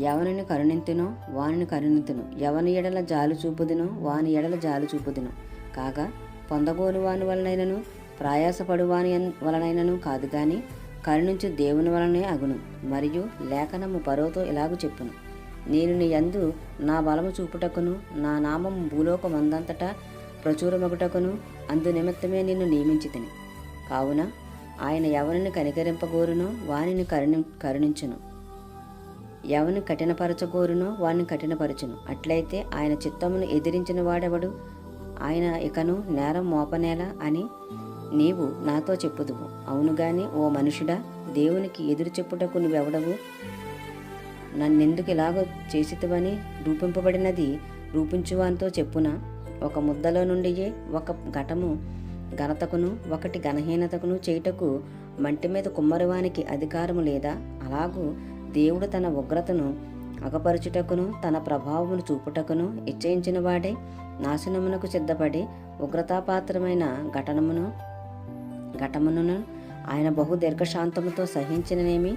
ఎవరిని కరుణింతునో వానిని కరుణింతును, ఎవని ఎడల జాలు చూపుదునో వాని ఎడల జాలు చూపుదును. కాగా పొందగోలు వాని వలనైనను ప్రయాసపడు వాని వలనైనను కాదు గాని కరుణించు దేవుని వలనే అగును. మరియు లేఖనము పరోతో ఇలాగూ చెప్పును, నేను నీ యందు నా బలము చూపుటకును నా నామము భూలోకమందంతటా ప్రచురమగుటకును అందు నిమిత్తమే నిన్ను నియమించితిని. కావున ఆయన ఎవరిని కనికరింపగోరునో వానిని కరుణించును, ఎవరిని కఠినపరచగోరునో వారిని కఠినపరచును. అట్లయితే ఆయన చిత్తమును ఎదిరించిన వాడెవడు? ఆయన ఇకను నేరం మోపనేలా అని నీవు నాతో చెప్పుదువు. అవును గాని ఓ మనుషుడా, దేవునికి ఎదురు చెప్పుటకు నువ్వెవడవు? నన్నెందుకు ఇలాగో చేసితివని రూపింపబడినది రూపించువానితో చెప్పునా? ఒక ముద్దలో నుండియే ఒక ఘటము ఘనతకును ఒకటి ఘనహీనతకును చేయుటకు మంటి మీద కుమ్మరివానికి అధికారము లేదా? అలాగూ దేవుడు తన ఉగ్రతను అగపరచుటకును తన ప్రభావమును చూపుటకును ఇచ్చయించిన వాడే నాశనమునకు సిద్ధపడి ఉగ్రతాపాత్రమైన ఘటమును ఆయన బహు దీర్ఘశాంతముతో సహించిననేమి.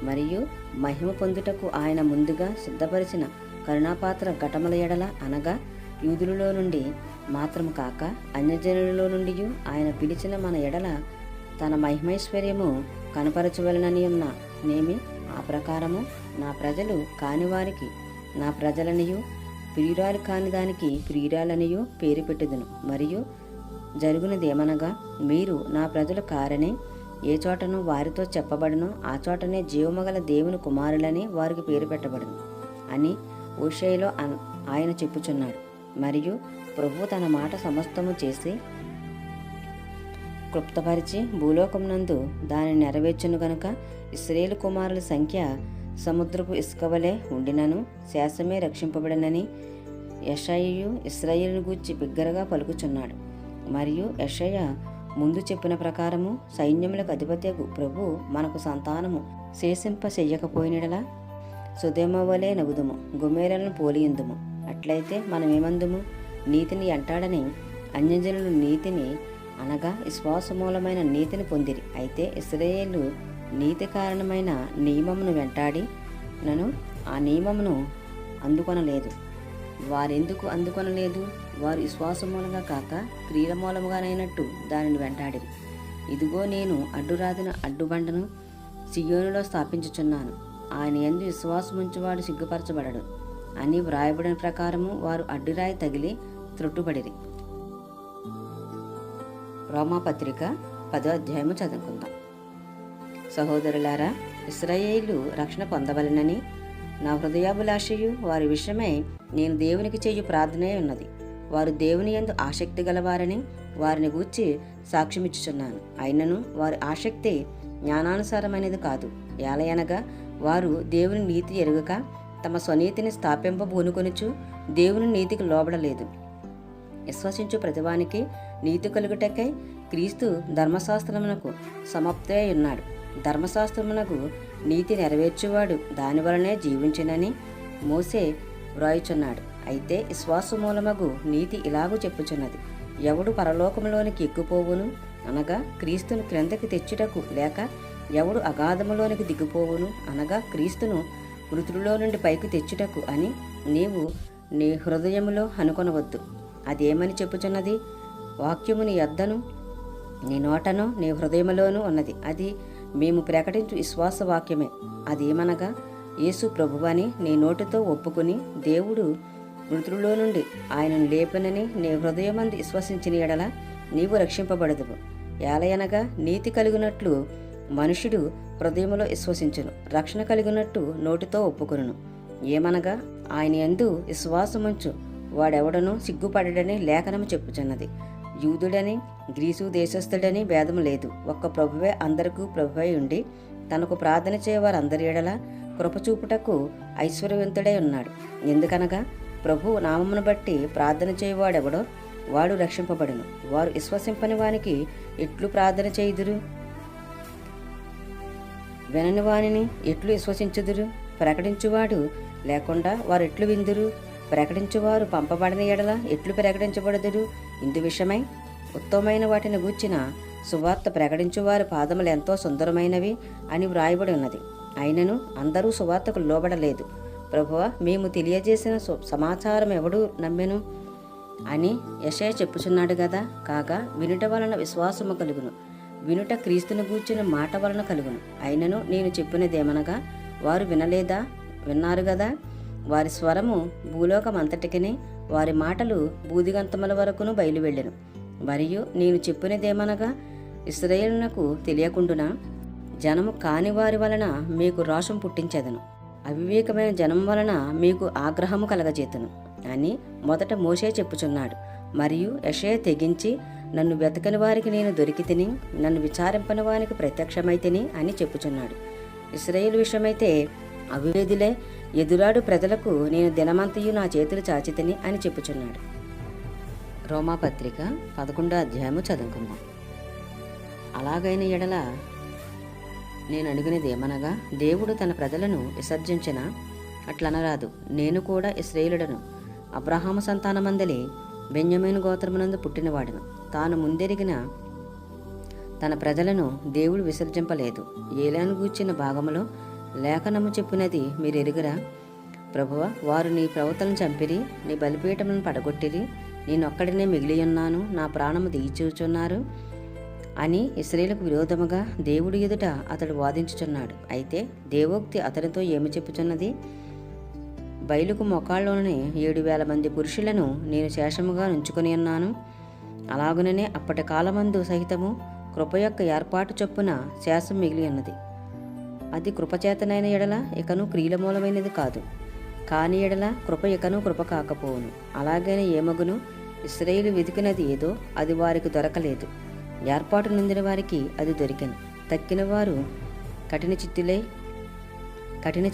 మరియు మహిమ పొందుటకు ఆయన ముందుగా సిద్ధపరిచిన కరుణాపాత్ర ఘటముల ఎడల, అనగా యూదులలో నుండి మాత్రము కాక అన్యజనులలో నుండి ఆయన పిలిచిన మన ఎడల తన మహిమైశ్వర్యము కనపరచవలనని ఉన్న నేమి. ఆ ప్రకారము నా ప్రజలు కానివారికి నా ప్రజలనియు ప్రియురాలు కాని దానికి ప్రియురాలనియు పేరు పెట్టుదును. మరియు జరుగునదేమనగా, మీరు నా ప్రజలు కారని ఏ చోటను వారితో చెప్పబడునో ఆ చోటనే జీవమగల దేవుని కుమారులని వారికి పేరు పెట్టబడును అని హోషేయలో ఆయన చెప్పుచున్నాడు. మరియు ప్రభు తన మాట సమస్తము చేసి క్లుప్తపరిచి భూలోకమునందు దానిని నెరవేర్చును గనుక ఇశ్రాయేలు కుమారుల సంఖ్య సముద్రపు ఇసుకవలే ఉండినను శేషమే రక్షింపబడినని యెషయాయు ఇశ్రాయేలును గూర్చి బిగ్గరగా పలుకుచున్నాడు. మరియు యెషయా ముందు చెప్పిన ప్రకారము సైన్యములకు అధిపత్యకు ప్రభు మనకు సంతానము శేషింప చెయ్యకపోయినడలా సుధేమ వలె నగుదుము, గుమేరలను పోలియుందుము. అట్లయితే మనమేమందుము? నీతిని అంటాడని అన్యజనులు నీతిని అనగా విశ్వాసమూలమైన నీతిని పొందిరి. అయితే ఇశ్రాయేలు నీతి కారణమైన నియమమును వెంటాడి ఆ నియమమును అందుకొనలేదు. వారెందుకు అందుకొనలేదు? వారు విశ్వాసమూలంగా కాక క్రియల మూలముగానైనట్టు దానిని వెంటాడిరి. ఇదిగో నేను అడ్డురాతిన అడ్డుబండను సియోనులో స్థాపించుచున్నాను, ఆయన యందు విశ్వాసముంచువాడు సిగ్గుపరచబడడు అని వ్రాయబడిన ప్రకారము వారు అడ్డురాయి తగిలి త్రొట్టుబడిరి. రోమాపత్రిక 10వ అధ్యాయము చదువుకుందాం. సహోదరులారా, ఇశ్రాయేలు రక్షణ పొందవలెనని నా హృదయాభిలాషయు వారి విషయమై నేను దేవునికి చేయు ప్రార్థనే ఉన్నది. వారు దేవుని యందు ఆసక్తి గలవారని వారిని గూర్చి సాక్ష్యమిచ్చుచున్నాను. అయినను వారి ఆసక్తి జ్ఞానానుసారమైనది కాదు. ఏలయనగా వారు దేవుని నీతి ఎరుగక తమ స్వనీతిని స్థాపింపబూనుకొనుచు దేవుని నీతికి లోబడలేదు. విశ్వసించు ప్రతివానికి నీతి కలుగుటకై క్రీస్తు ధర్మశాస్త్రమునకు సమాప్తి అయి ఉన్నాడు. ధర్మశాస్త్రమునకు నీతి నెరవేర్చువాడు దాని వలనే జీవించునని మోసే వ్రాయుచున్నాడు. అయితే విశ్వాసమూలమగు నీతి ఇలాగూ చెప్పుచున్నది, ఎవడు పరలోకములోనికి ఎక్కుపోవును అనగా క్రీస్తును క్రిందకి తెచ్చుటకు, లేక ఎవడు అగాధములోనికి దిగిపోవును అనగా క్రీస్తును మృతులలో నుండి పైకి తెచ్చుటకు అని నీవు నీ హృదయములో అనుకొనవద్దు. అదేమని చెప్పుచున్నది? వాక్యము నీ యొద్దను నీ నోటను నీ హృదయములోనూ ఉన్నది. అది మేము ప్రకటించు విశ్వాస వాక్యమే. అదేమనగా యేసు ప్రభువని నీ నోటితో ఒప్పుకుని దేవుడు మృతులలో నుండి ఆయనను లేపనని నీ హృదయమందు విశ్వసించిన ఎడల నీవు రక్షింపబడదువు. ఏలయనగా నీతి కలిగినట్లు మనుషుడు హృదయములో విశ్వసించును, రక్షణ కలిగినట్టు నోటితో ఒప్పుకొనును. ఏమనగా ఆయన యందు విశ్వాసముంచు వాడెవడనూ సిగ్గుపడడని లేఖనము చెప్పుచున్నది. యూదుడని గ్రీసు దేశస్థుడని భేదము లేదు, ఒక్క ప్రభువే అందరికీ ప్రభువై ఉండి తనకు ప్రార్థన చేయవారందరి ఎడల కృపచూపుటకు ఐశ్వర్యవంతుడై ఉన్నాడు. ఎందుకనగా ప్రభు నామమును బట్టి ప్రార్థన చేయవాడెవడో వాడు రక్షింపబడును. వారు విశ్వసింపని వానికి ఎట్లు ప్రార్థన చేయుదురు? వినని వానిని ఎట్లు విశ్వసించుదురు? ప్రకటించువాడు లేకుండా వారు ఎట్లు విందురు? ప్రకటించువారు పంపబడని ఎడల ఎట్లు ప్రకటించబడుదురు? ఇందు విషయమై ఉత్తమమైన వాటిని గూర్చిన సువార్త ప్రకటించువారి పాదములు ఎంతో సుందరమైనవి అని వ్రాయబడి ఉన్నది. అయినను అందరూ సువార్తకు లోబడలేదు. ప్రభువా, మేము తెలియజేసిన సమాచారం ఎవడు నమ్మెను అని యెషయా చెప్పుచున్నాడు గదా. కాగా వినుట వలన విశ్వాసము కలుగును, వినుట క్రీస్తును గూర్చిన మాట వలన కలుగును. అయినను నేను చెప్పినదేమనగా వారు వినలేదా? విన్నారు గదా. వారి స్వరము భూలోకమంతటికిని, వారి మాటలు బూదిగంతముల వరకును బయలువెళ్ళెను. మరియు నేను చెప్పినదేమనగా ఇశ్రాయేలునకు తెలియకుండునా జనము కాని వారి వలన మీకు రోషం పుట్టించెదను, అవివేకమైన జనం వలన మీకు ఆగ్రహము కలగజేతును అని మొదట మోషే చెప్పుచున్నాడు. మరియు యెషయా తెగించి నన్ను వెతకని వారికి నేను దొరికితిని, నన్ను విచారింపని వారికి ప్రత్యక్షమైతిని అని చెప్పుచున్నాడు. ఇశ్రాయేలు విషయమైతే అవివేదులే ఎదురాడు ప్రజలకు నేను దినమంతయు నా చేతులు చాచితిని అని చెప్పుచున్నాడు. రోమాపత్రిక 11వ అధ్యాయము చదువుకుందాం. అలాగైన ఎడల నేను అడిగినదేమనగా దేవుడు తన ప్రజలను విసర్జించిన అట్లనరాదు. నేను కూడా ఇశ్రాయేలుడను, అబ్రహాము సంతానమందలి బెన్యామీను గోత్రమునందు పుట్టినవాడను. తాను ముందెరిగిన తన ప్రజలను దేవుడు విసర్జింపలేదు. ఏలాను గూర్చిన భాగములో లేఖనము చెప్పినది మీరు ఎరుగురా? ప్రభువా, వారు నీ ప్రవక్తలను చంపిరి, నీ బలిపీఠములను పడగొట్టిరి, నేనొక్కడినే మిగిలియున్నాను, నా ప్రాణము దీయిచూచున్నారు అని ఇశ్రాయేలుకు విరోధముగా దేవుడి ఎదుట అతడు వాదించుచున్నాడు. అయితే దేవోక్తి అతనితో ఏమి చెప్పుచున్నది? బయలుకు మొక్కాళ్ళలోని 7,000 మంది పురుషులను నేను శేషముగా ఉంచుకొని ఉన్నాను. అలాగుననే అప్పటి కాలమందు సహితము కృప యొక్క ఏర్పాటు చొప్పున శేషం మిగిలి ఉన్నది. అది కృపచేతనైన ఎడల ఇకను క్రియల మూలమైనది కాదు. కాని ఎడల కృప ఇకను కృప కాకపోవును. అలాగైనా ఏమగును? ఇశ్రాయేలు వెతికినది ఏదో అది వారికి దొరకలేదు, ఏర్పాటు నొందిన వారికి అది దొరికెను. తక్కిన వారు కఠిన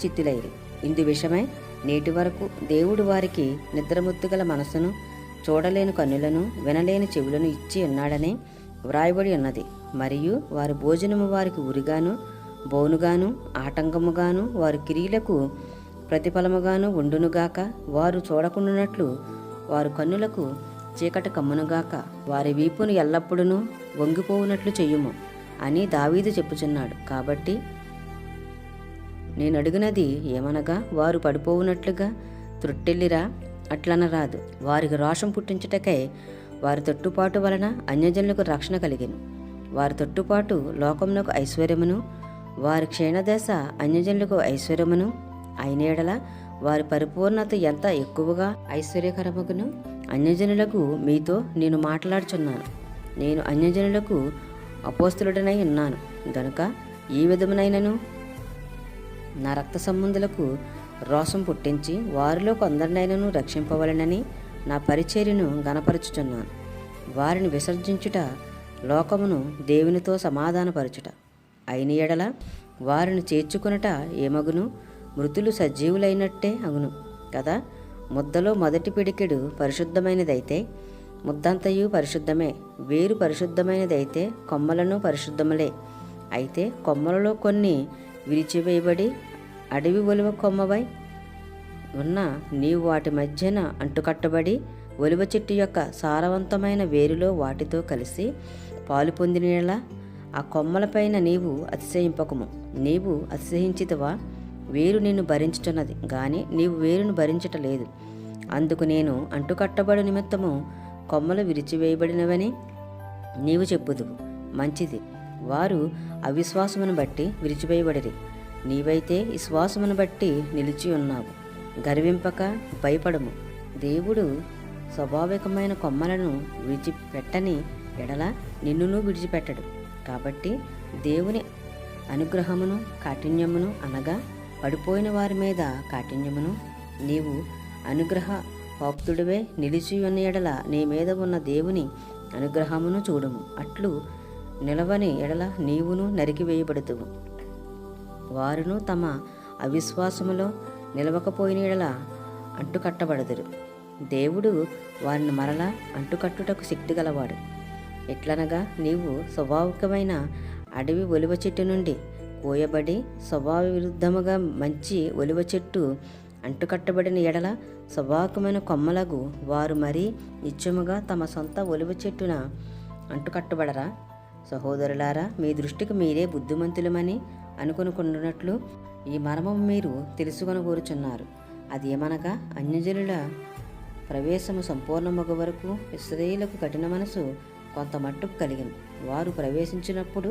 చిత్తులైరి. ఇందు విషయమై నేటి వరకు దేవుడు వారికి నిద్రముత్తుగల మనస్సును చూడలేని కన్నులను వినలేని చెవులను ఇచ్చి ఉన్నాడని వ్రాయబడి ఉన్నది. మరియు వారి భోజనము వారికి ఉరిగాను బోనుగాను ఆటంకముగాను వారి క్రియలకు ప్రతిఫలముగాను ఉండునుగాక. వారు చూడకుండానట్లు వారు కన్నులకు చీకటి కమ్మునుగాక. వారి వీపును ఎల్లప్పుడూ వంగిపోవునట్లు చెయ్యుము అని దావీదు చెప్పుచున్నాడు. కాబట్టి నేను అడిగినది ఏమనగా, వారు పడిపోవునట్లుగా త్రొట్టెల్లిరా అట్లనరాదు. వారికి రోషం పుట్టించుటకై వారి తొట్టుపాటు వలన అన్యజనులకు రక్షణ కలిగెను. వారి తొట్టుపాటు లోకమునకు ఐశ్వర్యమును, వారి క్షీణదశ అన్యజనులకు ఐశ్వర్యమును అయిన యెడల వారి పరిపూర్ణత ఎంత ఎక్కువగా ఐశ్వర్యకరముగును. అన్యజనులకు మీతో నేను మాట్లాడుచున్నాను. నేను అన్యజనులకు అపోస్తలుడనై ఉన్నాను గనుక ఈ విధమునైనను నా రక్త సంబంధులకు రోషం పుట్టించి వారిలో కొందరినైనను రక్షింపవలనని నా పరిచర్యను గణపరచుచున్నాను. వారిని విసర్జించుట లోకమును దేవునితో సమాధానపరచుట అయిన యెడల వారిని చేర్చుకొనుట ఏమగును? మృతులు సజీవులైనట్టే అగును కదా. ముద్దలో మొదటి పిడికెడు పరిశుద్ధమైనదైతే ముద్దంతయు పరిశుద్ధమే. వేరు పరిశుద్ధమైనదైతే కొమ్మలను పరిశుద్ధములే. అయితే కొమ్మలలో కొన్ని విరిచివేయబడి అడవి ఒలివ కొమ్మవై ఉన్న నీవు వాటి మధ్యన అంటుకట్టబడి ఒలివ చెట్టు యొక్క సారవంతమైన వేరులో వాటితో కలిసి పాలు పొందినలా ఆ కొమ్మలపైన నీవు అతిశయింపకము. నీవు అతిశయించితవా? వేరు నిన్ను భరించుచున్నది గాని నీవు వేరును భరించటలేదు. అందుకు నేను అంటుకట్టబడి నిమిత్తము కొమ్మలు విరిచివేయబడినవని నీవు చెప్పుదువు. మంచిది, వారు అవిశ్వాసమును బట్టి విరిచివేయబడిరి. నీవైతే విశ్వాసమును బట్టి నిలిచి ఉన్నావు. గర్వింపక భయపడము. దేవుడు స్వాభావికమైన కొమ్మలను విడిచిపెట్టని ఎడల నిన్నును విడిచిపెట్టడు. కాబట్టి దేవుని అనుగ్రహమును కాఠిన్యమును అనగా పడిపోయిన వారి మీద కాఠిన్యమును నీవు అనుగ్రహ భక్తుడివే నిలిచి ఉన్న ఎడల నీ మీద ఉన్న దేవుని అనుగ్రహమును చూడుము. అట్లు నిలవని ఎడల నీవును నరికివేయబడుతువు. వారును తమ అవిశ్వాసములో నిలవకపోయిన ఎడల అంటుకట్టబడదురు. దేవుడు వారిని మరలా అంటుకట్టుటకు శక్తి గలవాడు. ఎట్లనగా నీవు స్వాభావికమైన అడవి ఒలివ చెట్టు నుండి కోయబడి స్వభావ విరుద్ధముగా మంచి ఒలివ చెట్టు అంటుకట్టబడిన ఎడల స్వాభావికమైన కొమ్మలకు వారు మరీ నిత్యముగా తమ సొంత ఒలివ చెట్టున అంటుకట్టబడరా? సహోదరులారా, మీ దృష్టికి మీరే బుద్ధిమంతులమని అనుకొనుకున్నట్లు ఈ మర్మం మీరు తెలుసుకొనగోరుచున్నారు. అది ఏమనగా, అన్యజనుల ప్రవేశము సంపూర్ణమగు వరకు ఇశ్రాయేలుకు కఠిన మనసు కొంత మట్టుకు కలిగింది. వారు ప్రవేశించినప్పుడు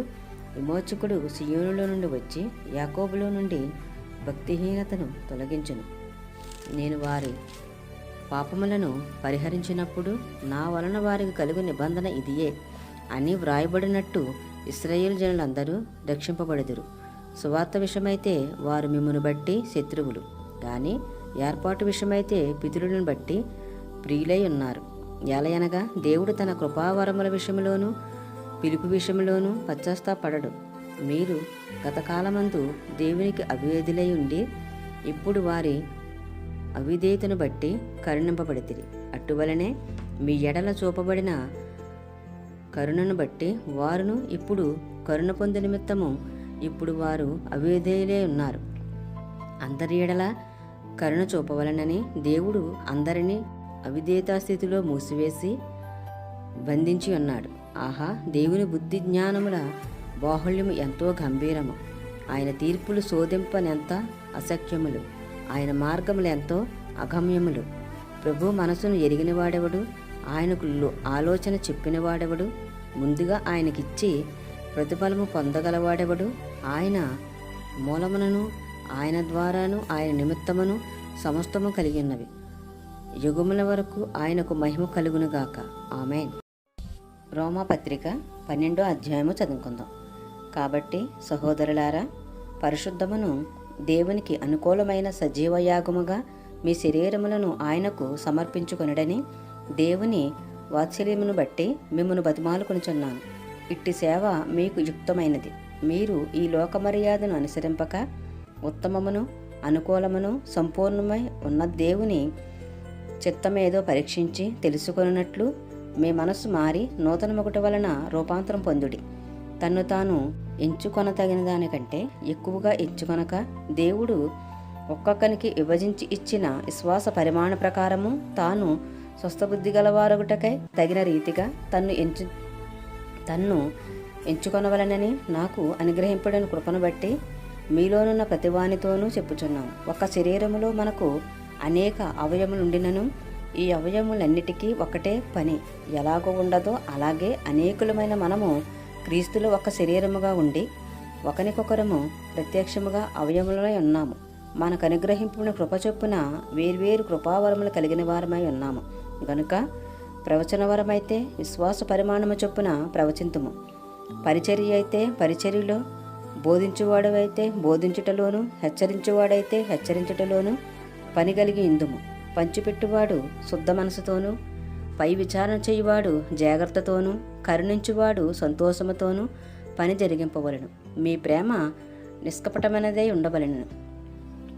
విమోచకుడు సియోనులో నుండి వచ్చి యాకోబులో నుండి భక్తిహీనతను తొలగించును. నేను వారి పాపములను పరిహరించినప్పుడు నా వలన వారికి కలుగు నిబంధన ఇదియే అని వ్రాయబడినట్టు ఇశ్రాయేలు జనులందరూ రక్షింపబడుదురు. సువార్త విషయమైతే వారు మిమ్మును బట్టి శత్రువులు, కానీ ఏర్పాటు విషయమైతే పితరులను బట్టి ప్రియులై ఉన్నారు. ఎలయనగా దేవుడు తన కృపావరముల విషయంలోనూ పిలుపు విషయంలోనూ పశ్చాత్తాపడడు. మీరు గతకాలమందు దేవునికి అవిధేయులై ఉండి ఇప్పుడు వారి అవిధేయతను బట్టి కరుణింపబడితిరి. అటువలనే మీ ఎడల చూపబడిన కరుణను బట్టి వారును ఇప్పుడు కరుణ పొంది నిమిత్తము ఇప్పుడు వారు అవిధేయులై ఉన్నారు. అందరి ఎడల కరుణ చూపవలనని దేవుడు అందరినీ అవిధేయతాస్థితిలో మూసివేసి బంధించి ఉన్నాడు. ఆహా, దేవుని బుద్ధి జ్ఞానముల బాహుళ్యము ఎంతో గంభీరము. ఆయన తీర్పులు శోధింపనెంత అసఖ్యములు. ఆయన మార్గములు ఎంతో అగమ్యములు. ప్రభు మనసును ఎరిగినవాడెవడు? ఆయనకు ఆలోచన చెప్పినవాడెవడు? ముందుగా ఆయనకిచ్చి ప్రతిఫలము పొందగలవాడెవడు? ఆయన మూలమునను ఆయన ద్వారాను ఆయన నిమిత్తమును సమస్తము కలిగి ఉన్నవి. యుగముల వరకు ఆయనకు మహిమ కలుగునుగాక. ఆమేన్. రోమాపత్రిక 12వ అధ్యాయము చదువుకుందాం. కాబట్టి సహోదరులారా, పరిశుద్ధమును దేవునికి అనుకూలమైన సజీవయాగముగా మీ శరీరములను ఆయనకు సమర్పించుకొనుడని దేవుని వాత్సల్యమును బట్టి మిమ్మును బతిమాలుకొనుచున్నాను. ఇట్టి సేవ మీకు యుక్తమైనది. మీరు ఈ లోక మర్యాదను అనుసరింపక ఉత్తమమును అనుకూలమును సంపూర్ణమై ఉన్న దేవుని చిత్తమేదో పరీక్షించి తెలుసుకొనున్నట్లు మీ మనస్సు మారి నూతనమొకటి వలన రూపాంతరం పొందుడి. తన్ను తాను ఎంచుకొనతగిన దానికంటే ఎక్కువగా ఎంచుకొనక దేవుడు ఒక్కొక్కనికి విభజించి ఇచ్చిన విశ్వాస పరిమాణ ప్రకారము తాను స్వస్థబుద్ధి గలవారొకటకై తగిన రీతిగా తన్ను ఎంచుకొనవలనని నాకు అనుగ్రహింపడిన కృపను బట్టి మీలోనున్న ప్రతివానితోనూ చెప్పుచున్నాం. ఒక శరీరములో మనకు అనేక అవయములుండినను ఈ అవయములన్నిటికీ ఒకటే పని ఎలాగో ఉండదో అలాగే అనేకులమైన మనము క్రీస్తులో ఒక శరీరముగా ఉండి ఒకరికొకరము ప్రత్యక్షముగా అవయములై ఉన్నాము. మనకు అనుగ్రహింపున కృప చొప్పున వేర్వేరు కృపావరములు కలిగిన వారమై ఉన్నాము గనుక ప్రవచనవరమైతే విశ్వాస పరిమాణము చొప్పున ప్రవచింతుము, పరిచర్య అయితే పరిచర్యలో, బోధించువాడవైతే బోధించుటలోను, హెచ్చరించువాడైతే హెచ్చరించుటలోను పని కలిగి ఇందుము. పంచిపెట్టువాడు శుద్ధ మనసుతోనూ, పై విచారణ చేయువాడు జాగ్రత్తతోనూ, కరుణించువాడు సంతోషముతోనూ పని జరిగింపవలను. మీ ప్రేమ నిష్కపటమైనదై ఉండవలెను.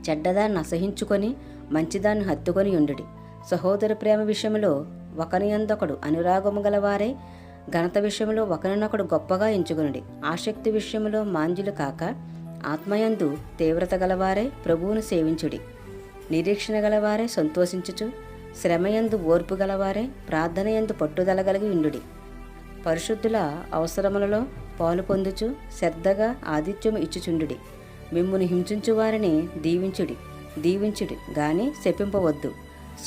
చెడ్డదాన్ని అసహించుకొని మంచిదాన్ని హత్తుకొని ఉండుడి. సహోదర ప్రేమ విషయంలో ఒకనియందొకడు అనురాగము గలవారే, ఘనత విషయంలో ఒకరినొకడు గొప్పగా ఎంచుకొనుడి. ఆసక్తి విషయంలో మాంద్యులు కాక ఆత్మయందు తీవ్రత గలవారే ప్రభువును సేవించుడి. నిరీక్షణ గలవారే సంతోషించుచు, శ్రమయందు ఓర్పు గలవారే ప్రార్థనయందు పట్టుదల కలిగి ఉండుడి. పరిశుద్ధుల అవసరములలో పాలు పొందుచు శ్రద్ధగా ఆతిథ్యము ఇచ్చుచుండుడి. మిమ్మును హింసించు వారిని దీవించుడి గాని శపింపవద్దు.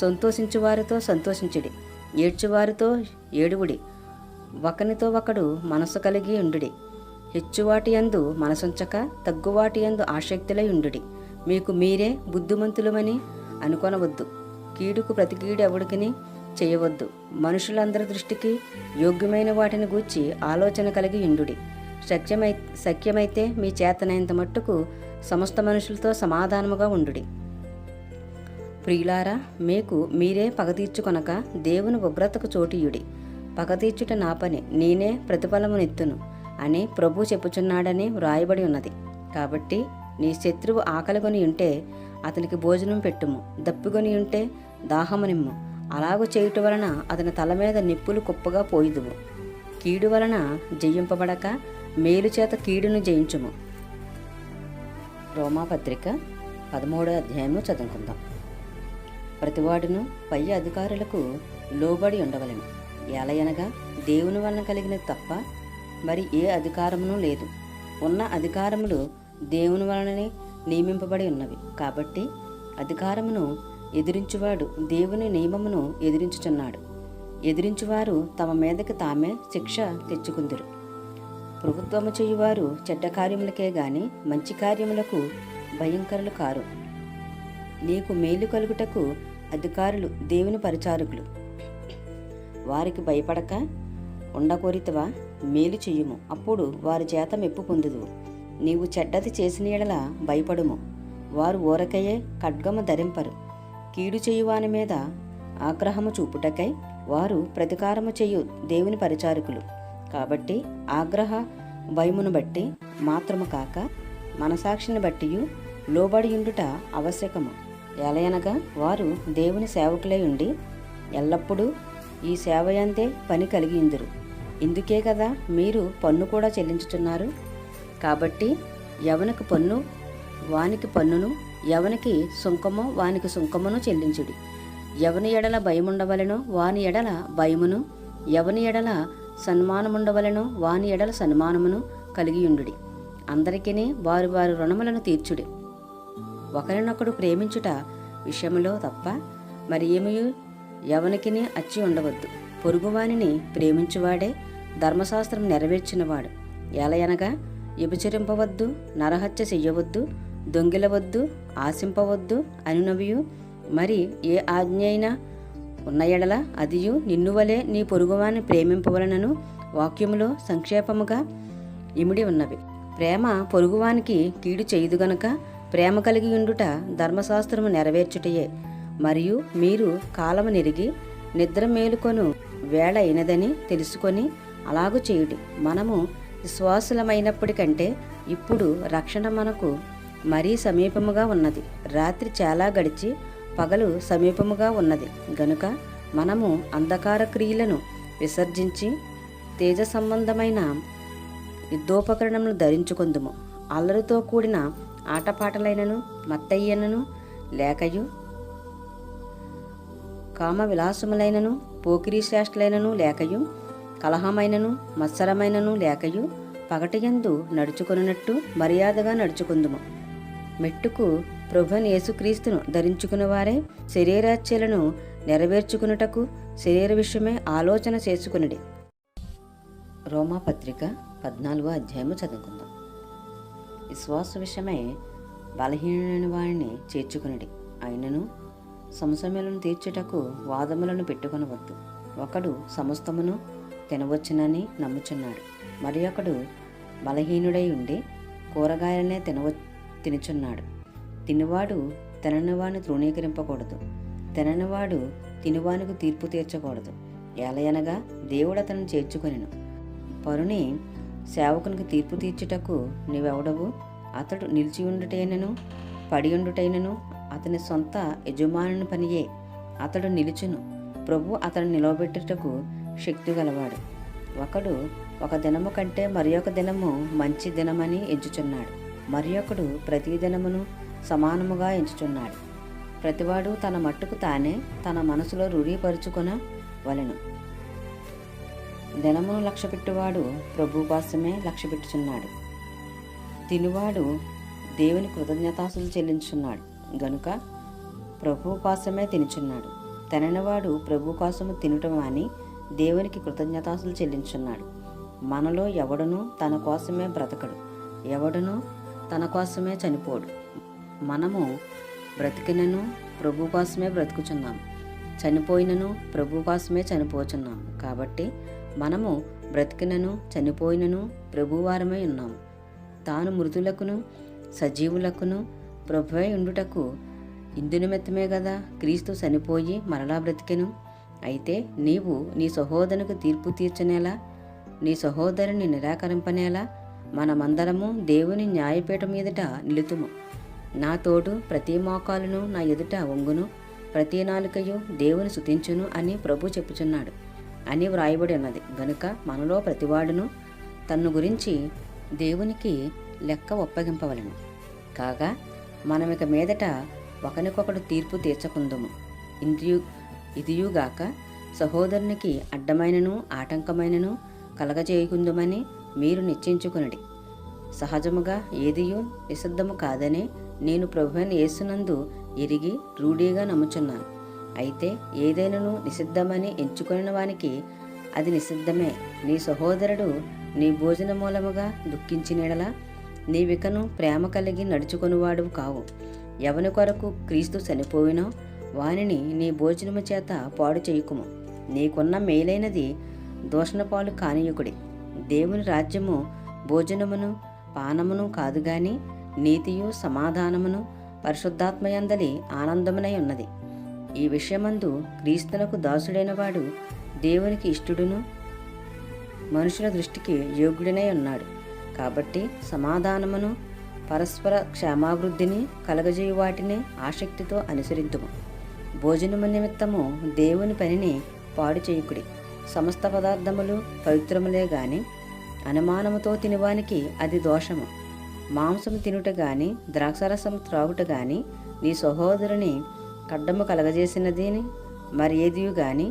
సంతోషించువారితో సంతోషించుడి, ఏడ్చువారితో ఏడువుడి. ఒకనితో ఒకడు మనసు కలిగి ఉండుడి. హెచ్చువాటి యందు మనసుంచక తగ్గువాటి యందు ఆసక్తులై ఉండుడి. మీకు మీరే బుద్ధిమంతులమని అనుకొనవద్దు. కీడుకు ప్రతి కీడు ఎవడికిని చేయవద్దు. మనుషులందరి దృష్టికి యోగ్యమైన వాటిని గూర్చి ఆలోచన కలిగి ఉండుడి. శక్యమైతే మీ చేతనైనంత మట్టుకు సమస్త మనుషులతో సమాధానముగా ఉండుడి. ప్రియులారా, మీకు మీరే పగతీర్చుకొనక దేవుని ఉగ్రతకు చోటియుడి. పగతీర్చుట నా పని, నేనే ప్రతిఫలమునెత్తును అని ప్రభు చెప్పుచున్నాడని వ్రాయబడి ఉన్నది. కాబట్టి నీ శత్రువు ఆకలిగొని ఉంటే అతనికి భోజనం పెట్టుము, దప్పిగొని ఉంటే దాహమునిమ్ము. అలాగూ చేయుట వలన అతని తల మీద నిప్పులు కుప్పగా పోయిదువు. కీడు వలన జయింపబడక మేలు చేత కీడును జయించుము. రోమాపత్రిక 13వ అధ్యాయము చదువుకుందాం. ప్రతివాడును పై అధికారులకు లోబడి ఉండవలెను. ఎలయనగా దేవుని వలన కలిగినది తప్ప మరి ఏ అధికారమును లేదు. ఉన్న అధికారములు దేవుని వలననే నియమింపబడి ఉన్నవి. కాబట్టి అధికారమును ఎదిరించువాడు దేవుని నియమమును ఎదిరించుచున్నాడు. ఎదిరించువారు తమ మీదకి తామే శిక్ష తెచ్చుకుందురు. ప్రభుత్వము చేయువారు చెడ్డ కార్యములకే గాని మంచి కార్యములకు భయంకరులు కారు. నీకు మేలు కలుగుటకు అధికారులు దేవుని పరిచారకులు. వారికి భయపడక ఉండకోరితవా మేలు చెయ్యుము, అప్పుడు వారి చేత మెప్పు పొందుదువు. నీవు చెడ్డది చేసిన యెడల భయపడుము, వారు ఊరకయే ఖడ్గము ధరింపరు. కీడు చేయువాని మీద ఆగ్రహము చూపుటకై వారు ప్రతికారము చేయు దేవుని పరిచారకులు. కాబట్టి ఆగ్రహ భయమును బట్టి మాత్రము కాక మనసాక్షిని బట్టియు లోబడియుండుట ఆవశ్యకము. ఎలయనగా వారు దేవుని సేవకులై ఉండి ఎల్లప్పుడూ ఈ సేవయందే పని కలిగియుందురు. ఇందుకే కదా మీరు పన్ను కూడా చెల్లించుచున్నారు. కాబట్టి ఎవనికి పన్ను వానికి పన్నును, ఎవనికి సుంకమో వానికి సుంకమును చెల్లించుడి. ఎవని ఎడల భయముండవలెనో వాని ఎడల భయమును, ఎవని ఎడల సన్మానముండవలెనో వాని ఎడల సన్మానమును కలిగియుండుడి. అందరికీ వారి వారి రుణములను తీర్చుడి. ఒకరినొకడు ప్రేమించుట విషయంలో తప్ప మరి ఏమీ ఎవనికిని అచ్చి ఉండవద్దు. పొరుగువానిని ప్రేమించువాడే ధర్మశాస్త్రం నెరవేర్చినవాడు. ఎలయనగా వ్యభిచరింపవద్దు, నరహత్య చెయ్యవద్దు, దొంగిలవద్దు, ఆశింపవద్దు అనునవియు మరి ఏ ఆజ్ఞ అయినా ఉన్న ఎడల అదియు నిన్నువలే నీ పొరుగువాన్ని ప్రేమింపవలనను వాక్యములో సంక్షేపముగా ఇమిడి ఉన్నవి. ప్రేమ పొరుగువానికి కీడు చేయుదు గనుక ప్రేమ కలిగి ఉండుట ధర్మశాస్త్రము నెరవేర్చుటయే. మరియు మీరు కాలము నెరిగి నిద్ర మేలుకొను వేళ అయినదని తెలుసుకొని అలాగూ చేయుడి. మనము విశ్వాసులమైనప్పటికంటే ఇప్పుడు రక్షణ మనకు మరీ సమీపముగా ఉన్నది. రాత్రి చాలా గడిచి పగలు సమీపముగా ఉన్నది గనుక మనము అంధకార క్రియలను విసర్జించి తేజ సంబంధమైన యుద్ధోపకరణములు ధరించుకొందుము. అల్లరితో కూడిన ఆటపాటలైనను మత్తయ్యనను లేకయు, కామ విలాసములైనను పోకిరీ శ్రేష్టలైనను లేకయు, కలహమైనను మత్సరమైనను లేకయు పగటియందు నడుచుకొనున్నట్టు మర్యాదగా నడుచుకుందుము. మెట్టుకు ప్రభువైన యేసుక్రీస్తును ధరించుకున్న వారే శరీరాచ్యలను నెరవేర్చుకున్నటకు శరీర విషయమే ఆలోచన చేసుకునుడి. రోమాపత్రిక 14వ అధ్యాయము చదువుకుందాం. విశ్వాస విషయమై బలహీనమైన వారిని చేర్చుకునుడి. అయినను సంశయములను తీర్చుటకు వాదములను పెట్టుకొనవద్దు. ఒకడు సమస్తమును తినవచ్చునని నమ్ముచున్నాడు, మరి ఒకడు బలహీనుడై ఉండి కూరగాయలనే తినుచున్నాడు. తినువాడు తిననివాడిని తృణీకరింపకూడదు, తిననివాడు తినువానికి తీర్పు తీర్చకూడదు. ఏలయనగా దేవుడు అతను చేర్చుకొనెను. పరుని సేవకునికి తీర్పు తీర్చుటకు నీవెవడవు? అతడు నిలిచి ఉండుటైనను పడి ఉండుటైనను అతని సొంత యజమానుని పనియే. అతడు నిలుచును, ప్రభు అతడు నిలవబెట్టుటకు శక్తి గలవాడు. ఒకడు ఒక దినము కంటే మరి ఒక దినము మంచి దినమని ఎంచుచున్నాడు, మరి ఒకడు ప్రతి దినమును సమానముగా ఎంచుచున్నాడు. ప్రతివాడు తన మట్టుకు తానే తన మనసులో రూఢీపరుచుకొన వలెను. దినమును లక్ష్యపెట్టువాడు ప్రభు కోసమే లక్ష్యపెట్టుచున్నాడు. తినువాడు దేవుని కృతజ్ఞతాస్తులు చెల్లించున్నాడు గనుక ప్రభు కోసమే తినుచున్నాడు. తిననివాడు ప్రభు కోసము తినటం అని దేవునికి కృతజ్ఞతాస్తులు చెల్లించున్నాడు. మనలో ఎవడనూ తన కోసమే బ్రతకడు, ఎవడనూ తన కోసమే చనిపోడు. మనము బ్రతికినను ప్రభు కోసమే బ్రతుకుచున్నాము, చనిపోయినను ప్రభు కోసమే చనిపోచున్నాము. కాబట్టి మనము బ్రతికినను చనిపోయినను ప్రభువారమై ఉన్నాము. తాను మృతులకును సజీవులకును ప్రభువై ఉండుటకు ఇందు నిమిత్తమే గదా క్రీస్తు చనిపోయి మరలా బ్రతికెను. అయితే నీవు నీ సహోదరునికి తీర్పు తీర్చనేలా, నీ సహోదరుని నిరాకరింపనేలా మనమందరము దేవుని న్యాయపీఠం ఎదుట నిలుతుము. నా తోడు ప్రతి మోకాలును నా ఎదుట వంగును, ప్రతి నాలుకయు దేవుని స్తుతించును అని ప్రభు చెప్పుచున్నాడు అని వ్రాయబడి ఉన్నది. గనుక మనలో ప్రతివాడును తన్ను గురించి దేవునికి లెక్క ఒప్పగింపవలెను. కాగా మనమిక మీదట ఒకరికొకడు తీర్పు తీర్చకుందుము. ఇదియుగాక సహోదరునికి అడ్డమైనను ఆటంకమైనను కలగజేయకుందుమని మీరు నిశ్చయించుకొనుడి. సహజముగా ఏదియూ నిషిద్ధము కాదని నేను ప్రభువైన యేసునందు ఎరిగి రూఢీగా నమ్ముచున్నాను. అయితే ఏదైనాను నిషిద్ధమని ఎంచుకొనిన వానికి అది నిషిద్ధమే. నీ సహోదరుడు నీ భోజన మూలముగా దుఃఖించినెడలా నీవికను ప్రేమ కలిగి నడుచుకొనివాడు కావు. ఎవని కొరకు క్రీస్తు చనిపోయినో వానిని నీ భోజనము చేత పాడు చేయుకుము. నీకున్న మేలైనది దూషణపాలు కానియుకుడి. దేవుని రాజ్యము భోజనమును పానమును కాదు గాని నీతియు సమాధానమును పరిశుద్ధాత్మయందలి ఆనందమునై ఉన్నది. ఈ విషయమందు క్రీస్తునకు దాసుడైన వాడు దేవునికి ఇష్టుడును మనుషుల దృష్టికి యోగ్యుడనై ఉన్నాడు. కాబట్టి సమాధానమును పరస్పర క్షేమాభివృద్ధిని కలగజేయు వాటిని ఆసక్తితో అనుసరింతుము. భోజనము నిమిత్తము దేవుని పనిని పాడు చేయుకుడి. సమస్త పదార్థములు పవిత్రములే గాని అనుమానముతో తినువానికి అది దోషము. మాంసము తినుట గాని ద్రాక్షరసము త్రాగుట గాని నీ సహోదరుని కడ్డము కలగజేసినదిని మరి ఏదియు గాని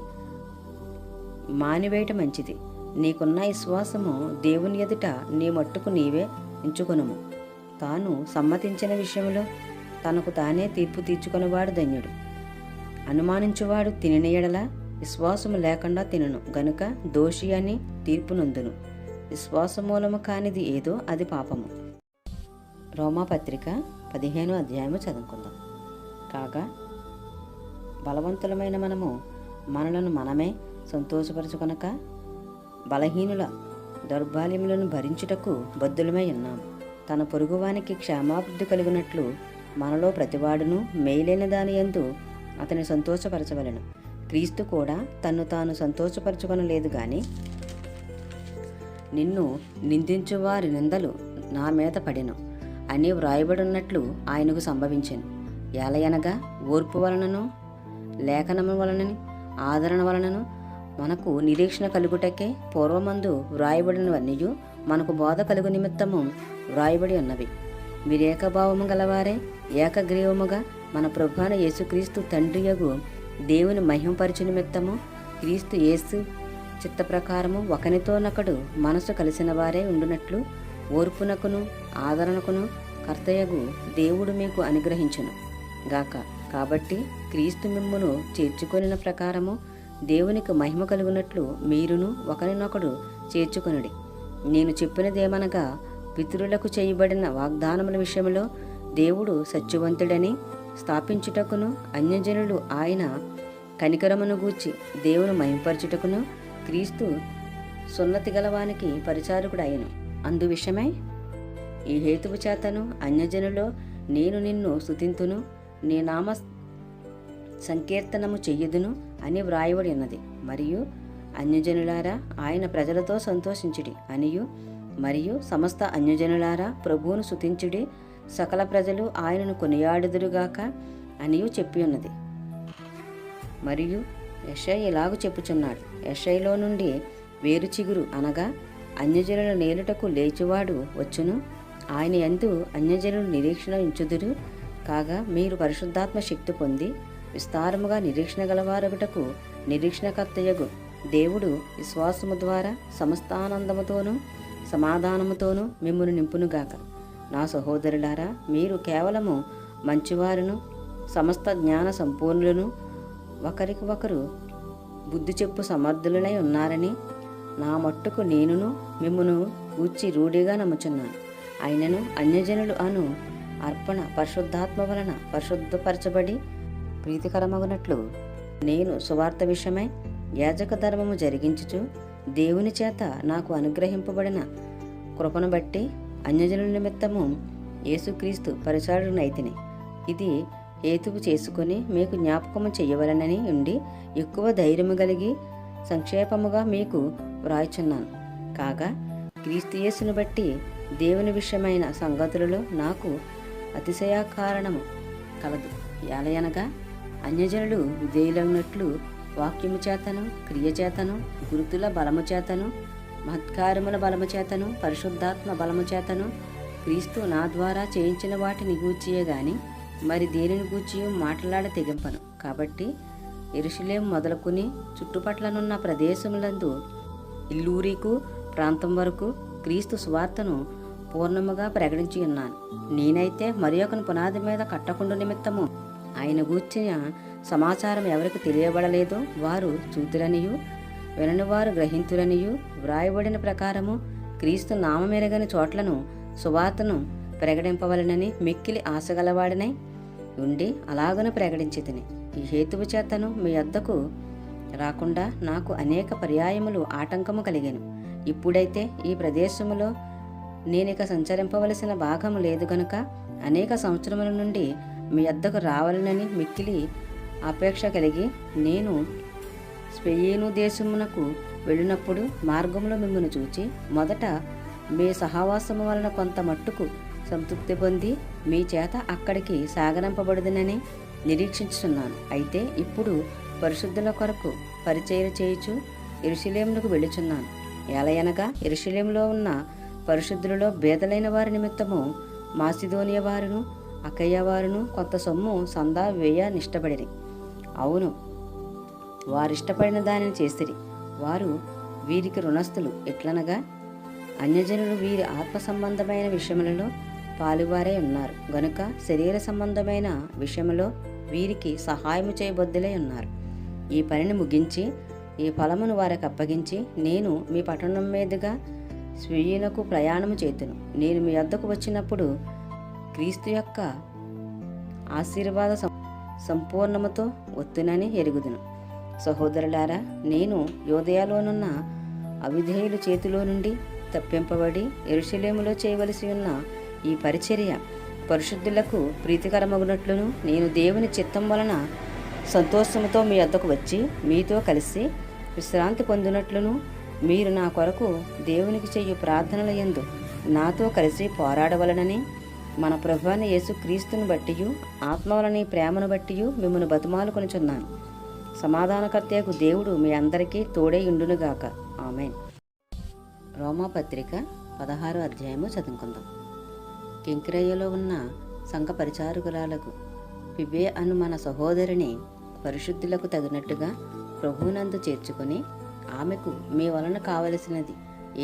మానివేయట మంచిది. నీకున్న విశ్వాసము దేవుని ఎదుట నీ మట్టుకు నీవే ఎంచుకొనుము. తాను సమ్మతించిన విషయంలో తనకు తానే తీర్పు తీర్చుకొనివాడు ధన్యుడు. అనుమానించువాడు తినిన యెడల విశ్వాసము లేకుండా తినను గనుక దోషి అని తీర్పు నొందును. విశ్వాసమూలము కానిది ఏదో అది పాపము. రోమాపత్రిక 15వ అధ్యాయము చదువుకుందాం. కాగా బలవంతులమైన మనము మనలను మనమే సంతోషపరచుకొనక బలహీనుల దౌర్బల్యములను భరించుటకు బద్ధులమై ఉన్నాము. తన పొరుగువానికి క్షేమాభివృద్ధి కలిగినట్లు మనలో ప్రతివాడును మేలైన దాని యందు అతని సంతోషపరచవలెను. క్రీస్తు కూడా తన్ను తాను సంతోషపరచుకొనలేదు గాని నిన్ను నిందించువారి నిందలు నా మీద పడెను అని వ్రాయబడినట్లు ఆయనకు సంభవించెను. ఏలయనగా ఓర్పు వలనను లేఖనము వలనని ఆదరణ వలనను మనకు నిరీక్షణ కలుగుటకే పూర్వమందు వ్రాయబడినవన్నీయు మనకు బోధ కలుగు నిమిత్తము వ్రాయబడి ఉన్నవి. మీరు ఏకభావము గలవారే ఏకగ్రీవముగా మన ప్రభువైన యేసుక్రీస్తు తండ్రియగు దేవుని మహిమపరచు నిమిత్తము క్రీస్తు యేసు చిత్త ప్రకారము ఒకనితోనొకడు మనసు కలిసిన వారే ఉండునట్లు ఓర్పునకును ఆదరణకును కర్తయగు దేవుడు మీకు అనుగ్రహించును గాక. కాబట్టి క్రీస్తు మిమ్మును చేర్చుకొనిన ప్రకారము దేవునికి మహిమ కలుగునట్లు మీరును ఒకరినొకడు చేర్చుకొనుడి. నేను చెప్పినదేమనగా, పితరులకు చేయబడిన వాగ్దానముల విషయంలో దేవుడు సత్యవంతుడని స్థాపించుటకును అన్యజనులు ఆయన కనికరమును గూర్చి దేవుని మహిమపరచుటకును క్రీస్తు సున్నతి గలవానికి పరిచారకుడయ్యను. అందు విషయమై ఈ హేతువు చేతను అన్యజనులో నేను నిన్ను స్తుతింతును, నీ నామ సంకీర్తనము చెయ్యుదును అని వ్రాయబడి ఉన్నది. మరియు అన్యజనులారా ఆయన ప్రజలతో సంతోషించుడి అనియు, మరియు సమస్త అన్యజనులారా ప్రభువును స్తుతించుడి, సకల ప్రజలు ఆయనను కొనియాడుదురుగాక అనియు చెప్పి ఉన్నది. మరియు యెషయా ఇలాగు చెప్పుచున్నాడు, యెషయాలో నుండి వేరు చిగురు అనగా అన్యజనుల నేలుటకు లేచువాడు వచ్చును, ఆయన యందు అన్యజనులు నిరీక్షణ ఉంచుదురు. కాగా మీరు పరిశుద్ధాత్మ శక్తి పొంది విస్తారముగా నిరీక్షణ గలవారగుటకు నిరీక్షణకర్తయగు దేవుడు విశ్వాసము ద్వారా సమస్తానందముతోనూ సమాధానముతోనూ మిమ్మును నింపునుగాక. నా సహోదరులారా, మీరు కేవలము మంచివారును సమస్త జ్ఞాన సంపూర్ణులను ఒకరికి ఒకరు బుద్ధి చెప్పు సమర్థులనై ఉన్నారని నా మట్టుకు నేనును మిమ్మును గూర్చి రూఢిగా నమ్ముచున్నాను. అయినను అన్యజనులు అను అర్పణ పరిశుద్ధాత్మ వలన పరిశుద్ధపరచబడి ప్రీతికరమగునట్లు నేను సువార్త విషయమై యాజక ధర్మము జరిగించుచు దేవుని చేత నాకు అనుగ్రహింపబడిన కృపను బట్టి అన్యజనుల నిమిత్తము యేసుక్రీస్తు పరిచారకుడనైతిని. ఇది హేతువు చేసుకుని మీకు జ్ఞాపకము చెయ్యవలనని ఉండి ఎక్కువ ధైర్యము కలిగి సంక్షేపముగా మీకు వ్రాయిచున్నాను. కాగా క్రీస్తు యేసును బట్టి దేవుని విషయమైన సంగతులలో నాకు అతిశయ కారణము కలదు. ఏలయనగా అన్యజనులు విధేయులైనట్లు వాక్యము చేతను క్రియ చేతను గురుతుల బలము చేతను మహత్కార్యముల బలము చేతను పరిశుద్ధాత్మ బలము చేతను క్రీస్తు నా ద్వారా చేయించిన వాటిని గూర్చియే గాని మరి దేనిని గూర్చియో మాట్లాడ తెగింపను. కాబట్టి యెరూషలేము మొదలుకుని చుట్టుపట్లనున్న ప్రదేశములందు ఇల్లూరికు ప్రాంతం వరకు క్రీస్తు సువార్తను పూర్ణముగా ప్రకటించి ఉన్నాను. నేనైతే మరి ఒకని పునాది మీద కట్టకుండా నిమిత్తము ఆయన గూర్చిన సమాచారం ఎవరికి తెలియబడలేదో వారు చూతులనియు వినని వారు గ్రహింతులనియు వ్రాయబడిన ప్రకారము క్రీస్తు నామమెరగని చోట్లను సువార్తను ప్రకటింపవలనని మిక్కిలి ఆశగలవాడనై ఉండి అలాగను ప్రకటించితిని. ఈ హేతువు చేతను మీ వద్దకు రాకుండా నాకు అనేక పర్యాయములు ఆటంకము కలిగాను. ఇప్పుడైతే ఈ ప్రదేశములో నేనిక సంచరింపవలసిన భాగము లేదు గనుక అనేక సంవత్సరముల నుండి మీ వద్దకు రావాలనని మిక్కిలి అపేక్ష కలిగి నేను స్పెయిను దేశమునకు వెళ్ళినప్పుడు మార్గంలో మిమ్మల్ని చూచి మొదట మీ సహవాసము వలన కొంత మట్టుకు సంతృప్తి పొంది మీ చేత అక్కడికి సాగనంపబడుదునని నిరీక్షించుచున్నాను. అయితే ఇప్పుడు పరిశుద్ధుల కొరకు పరిచర్య చేయుచు యెరూషలేమునకు వెళ్ళుచున్నాను. ఏలయనగా యెరూషలేములో ఉన్న పరిశుద్ధులలో భేదలైన వారి నిమిత్తము మాసిదోనియ వారును అకయ్య వారును కొంత సొమ్ము సందా వేయ నిష్టపడిరి. అవును, వారిష్టపడిన దానిని చేసిరి. వారు వీరికి రుణస్థులు. ఎట్లనగా అన్యజనులు వీరి ఆత్మ సంబంధమైన విషయములలో పాలువారే ఉన్నారు గనుక శరీర సంబంధమైన విషయములో వీరికి సహాయము చేయబద్దులై ఉన్నారు. ఈ పనిని ముగించి ఈ ఫలమును వారికి అప్పగించి నేను మీ పట్టణం మీదుగా స్వీయునకు ప్రయాణము చేతును. నేను మీ వద్దకు వచ్చినప్పుడు క్రీస్తు యొక్క ఆశీర్వాద సంపూర్ణముతో వత్తునని ఎరుగుదును. సహోదరులారా, నేను యోదయలోనున్న అవిధేయుల చేతిలో నుండి తప్పింపబడి యెరూషలేములో చేయవలసి ఉన్న ఈ పరిచర్య పరిశుద్ధులకు ప్రీతికరమగునట్లును నేను దేవుని చిత్తం వలన సంతోషముతో మీ వద్దకు వచ్చి మీతో కలిసి విశ్రాంతి పొందినట్లును మీరు నా కొరకు దేవునికి చెయ్యి ప్రార్థనల యందు నాతో కలిసి పోరాడవలనని మన ప్రభువైన యేసు క్రీస్తుని బట్టియు ఆత్మవలని ప్రేమను బట్టియు మిమ్మల్ని బతిమాలుకొనుచున్నాను. సమాధానకర్తయకు దేవుడు మీ అందరికీ తోడై ఉండునుగాక. ఆమేన్. రోమాపత్రిక 16వ అధ్యాయము చదువుకుందాం. కింక్రయ్యలో ఉన్న సంఘ పరిచారకురాలకు ఫిబే అను మన సహోదరిని పరిశుద్ధులకు తగినట్టుగా ప్రభువునందు చేర్చుకొని ఆమెకు మీ వలన కావలసినది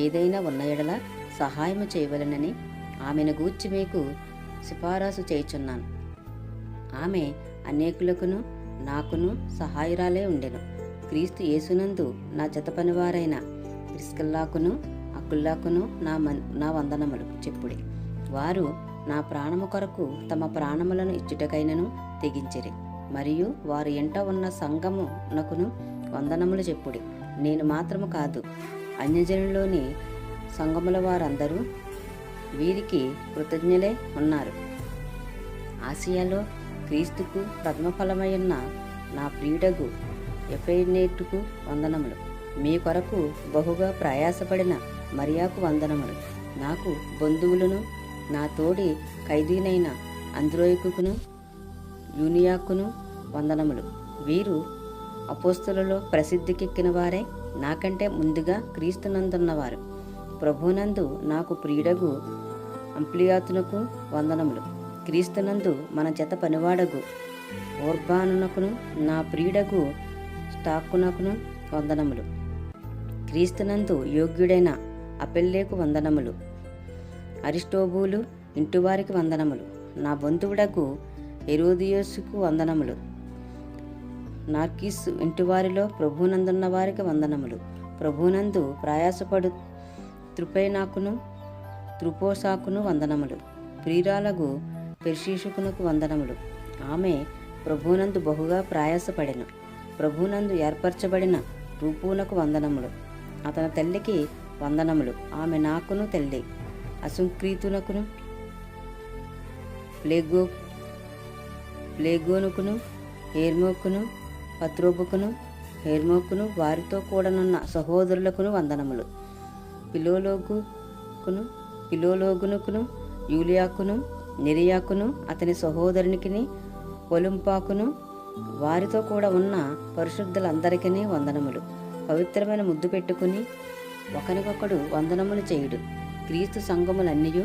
ఏదైనా ఉన్న ఎడల సహాయము చేయవలెనని ఆమెను గూర్చి మీకు సిఫారసు చేయుచున్నాను. ఆమె అనేకులకును నాకును సహాయురాలే ఉండెను. క్రీస్తు యేసునందు నా జత పనివారైన ప్రిస్కిల్లాకును అకుల్లాకును నా వందనములు చెప్పుడి. వారు నా ప్రాణము కొరకు తమ ప్రాణములను ఇచ్చుటకైనను తెగించిరి. మరియు వారు ఎంట ఉన్న సంఘమునకును వందనములు చెప్పుడి. నేను మాత్రము కాదు, అన్యజనుల్లోని సంఘముల వారందరూ వీరికి కృతజ్ఞులే ఉన్నారు. ఆసియాలో క్రీస్తుకు ప్రథమ ఫలమయ్యున్న నా ప్రియుడగు ఎఫ్రెనేటుకు వందనములు. మీ కొరకు బహుగా ప్రయాసపడిన మరియాకు వందనములు. నాకు బంధువులను నా తోడి ఖైదీనైన అంద్రోయికును యూనియాకును వందనములు. వీరు అపోస్తలులలో ప్రసిద్ధికెక్కిన వారే, నాకంటే ముందుగా క్రీస్తునందున్నవారు. ప్రభునందు నాకు ప్రియుడగు అంప్లియాతునకు వందనములు. క్రీస్తునందు మన జత పనివాడగు ఓర్బానునకును నా ప్రియుడగు స్టాకునకును వందనములు. క్రీస్తునందు యోగ్యుడైన అపెల్లేకు వందనములు. అరిస్టోబూలు ఇంటివారికి వందనములు. నా బంధువుడగు హెరోదియోసుకు వందనములు. నార్కిస్సు ఇంటివారిలో ప్రభునందున్న వారికి వందనములు. ప్రభునందు ప్రయాసపడు త్రుపైనాకును త్రుపోసాకును వందనములు. ప్రియురాలగు పెర్షీషుకునకు వందనములు. ఆమె ప్రభునందు బహుగా ప్రయాసపడెను. ప్రభునందు ఏర్పరచబడిన రూపునకు వందనములు. అతని తల్లికి వందనములు. ఆమె నాకును తల్లి. అసుంక్రీతునకును ప్లేగోనుకును హేర్మోకును పత్రోబుకును హేర్మోకును వారితో కూడనున్న సహోదరులకును వందనములు. పిలోలోగునుకును యూలియాకును నెరియాకును అతని సహోదరునికిని ఒలింపాకును వారితో కూడా ఉన్న పరిశుద్ధులందరికీ వందనములు. పవిత్రమైన ముద్దు పెట్టుకుని ఒకరికొకడు వందనములు చేయుడు. క్రీస్తు సంఘములన్నీయు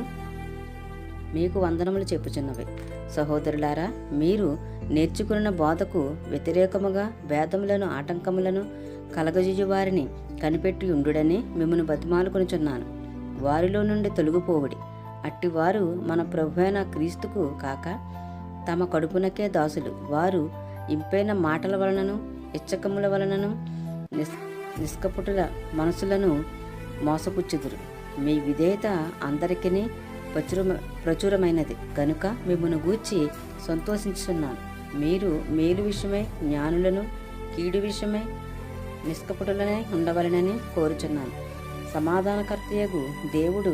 మీకు వందనములు చెప్పుచున్నవి. సహోదరులారా, మీరు నేర్చుకున్న బోధకు వ్యతిరేకముగా భేదములను ఆటంకములను కలగజేయు వారిని కనిపెట్టి ఉండుడని మిమ్మల్ని బతిమాలుకొనుచున్నాను. వారిలో నుండి తొలగిపోవుడి. అట్టివారు మన ప్రభువైన క్రీస్తుకు కాక తమ కడుపునకే దాసులు. వారు ఇంపైన మాటల వలనను ఇచ్చకముల వలనను నిష్కపటుల మనసులను మోసపుచ్చుదురు. మీ విధేయత అందరికీ ప్రచురమైనది గనుక మిమ్మల్ని గూర్చి సంతోషించున్నాను. మీరు మేలు విషయమై జ్ఞానులను, కీడు విషయమై నిష్కపటులనే ఉండవలనని కోరుచున్నాను. సమాధానకర్తయగు దేవుడు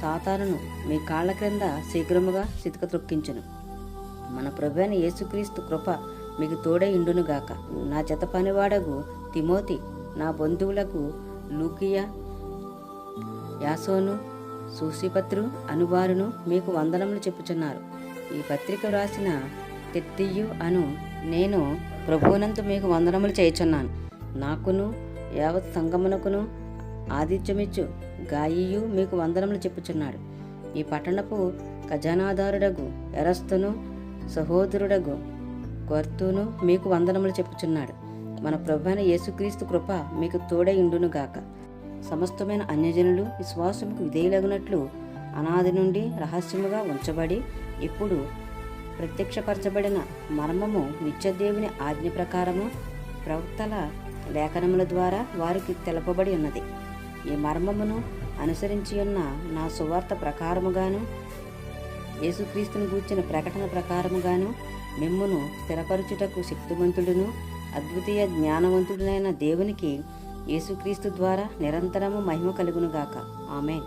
సాతానును మీ కాళ్ల క్రింద శీఘ్రముగా సితక త్రొక్కించును. మన ప్రభువైన యేసుక్రీస్తు కృప మీకు తోడై ఉండునుగాక. నా జత పనివాడగు తిమోతి, నా బంధువులకు లూకియా, యాసోను, సూసిపత్రు అనువారును మీకు వందనములు చెప్పుచున్నారు. ఈ పత్రిక వ్రాసిన తెర్తియు అను నేను ప్రభువునందు మీకు వందనములు చేయుచున్నాను. నాకును యావత్ సంగమునకును ఆతిథ్యమిచ్చు గాయియు మీకు వందనములు చెప్పుచున్నాడు. ఈ పట్టణపు ఖజానాదారుడగు ఎరస్తును సహోదరుడగు క్వర్తును మీకు వందనములు చెప్పుచున్నాడు. మన ప్రభువైన యేసుక్రీస్తు కృప మీకు తోడై ఉండునుగాక. సమస్తమైన అన్యజనులు విశ్వాసముకు విధేయులగునట్లు అనాది నుండి రహస్యముగా ఉంచబడి ఇప్పుడు ప్రత్యక్షపరచబడిన మర్మము నిత్యదేవుని ఆజ్ఞ ప్రకారము ప్రవక్తల లేఖనముల ద్వారా వారికి తెలపబడి ఉన్నది. ఈ మర్మమును అనుసరించి ఉన్న నా సువార్త ప్రకారముగాను యేసుక్రీస్తుని గూర్చిన ప్రకటన ప్రకారముగాను మిమ్మును స్థిరపరచుటకు శక్తివంతుడును అద్వితీయ జ్ఞానవంతుడునైన దేవునికి యేసుక్రీస్తు ద్వారా నిరంతరము మహిమ కలుగునుగాక. ఆమేన్.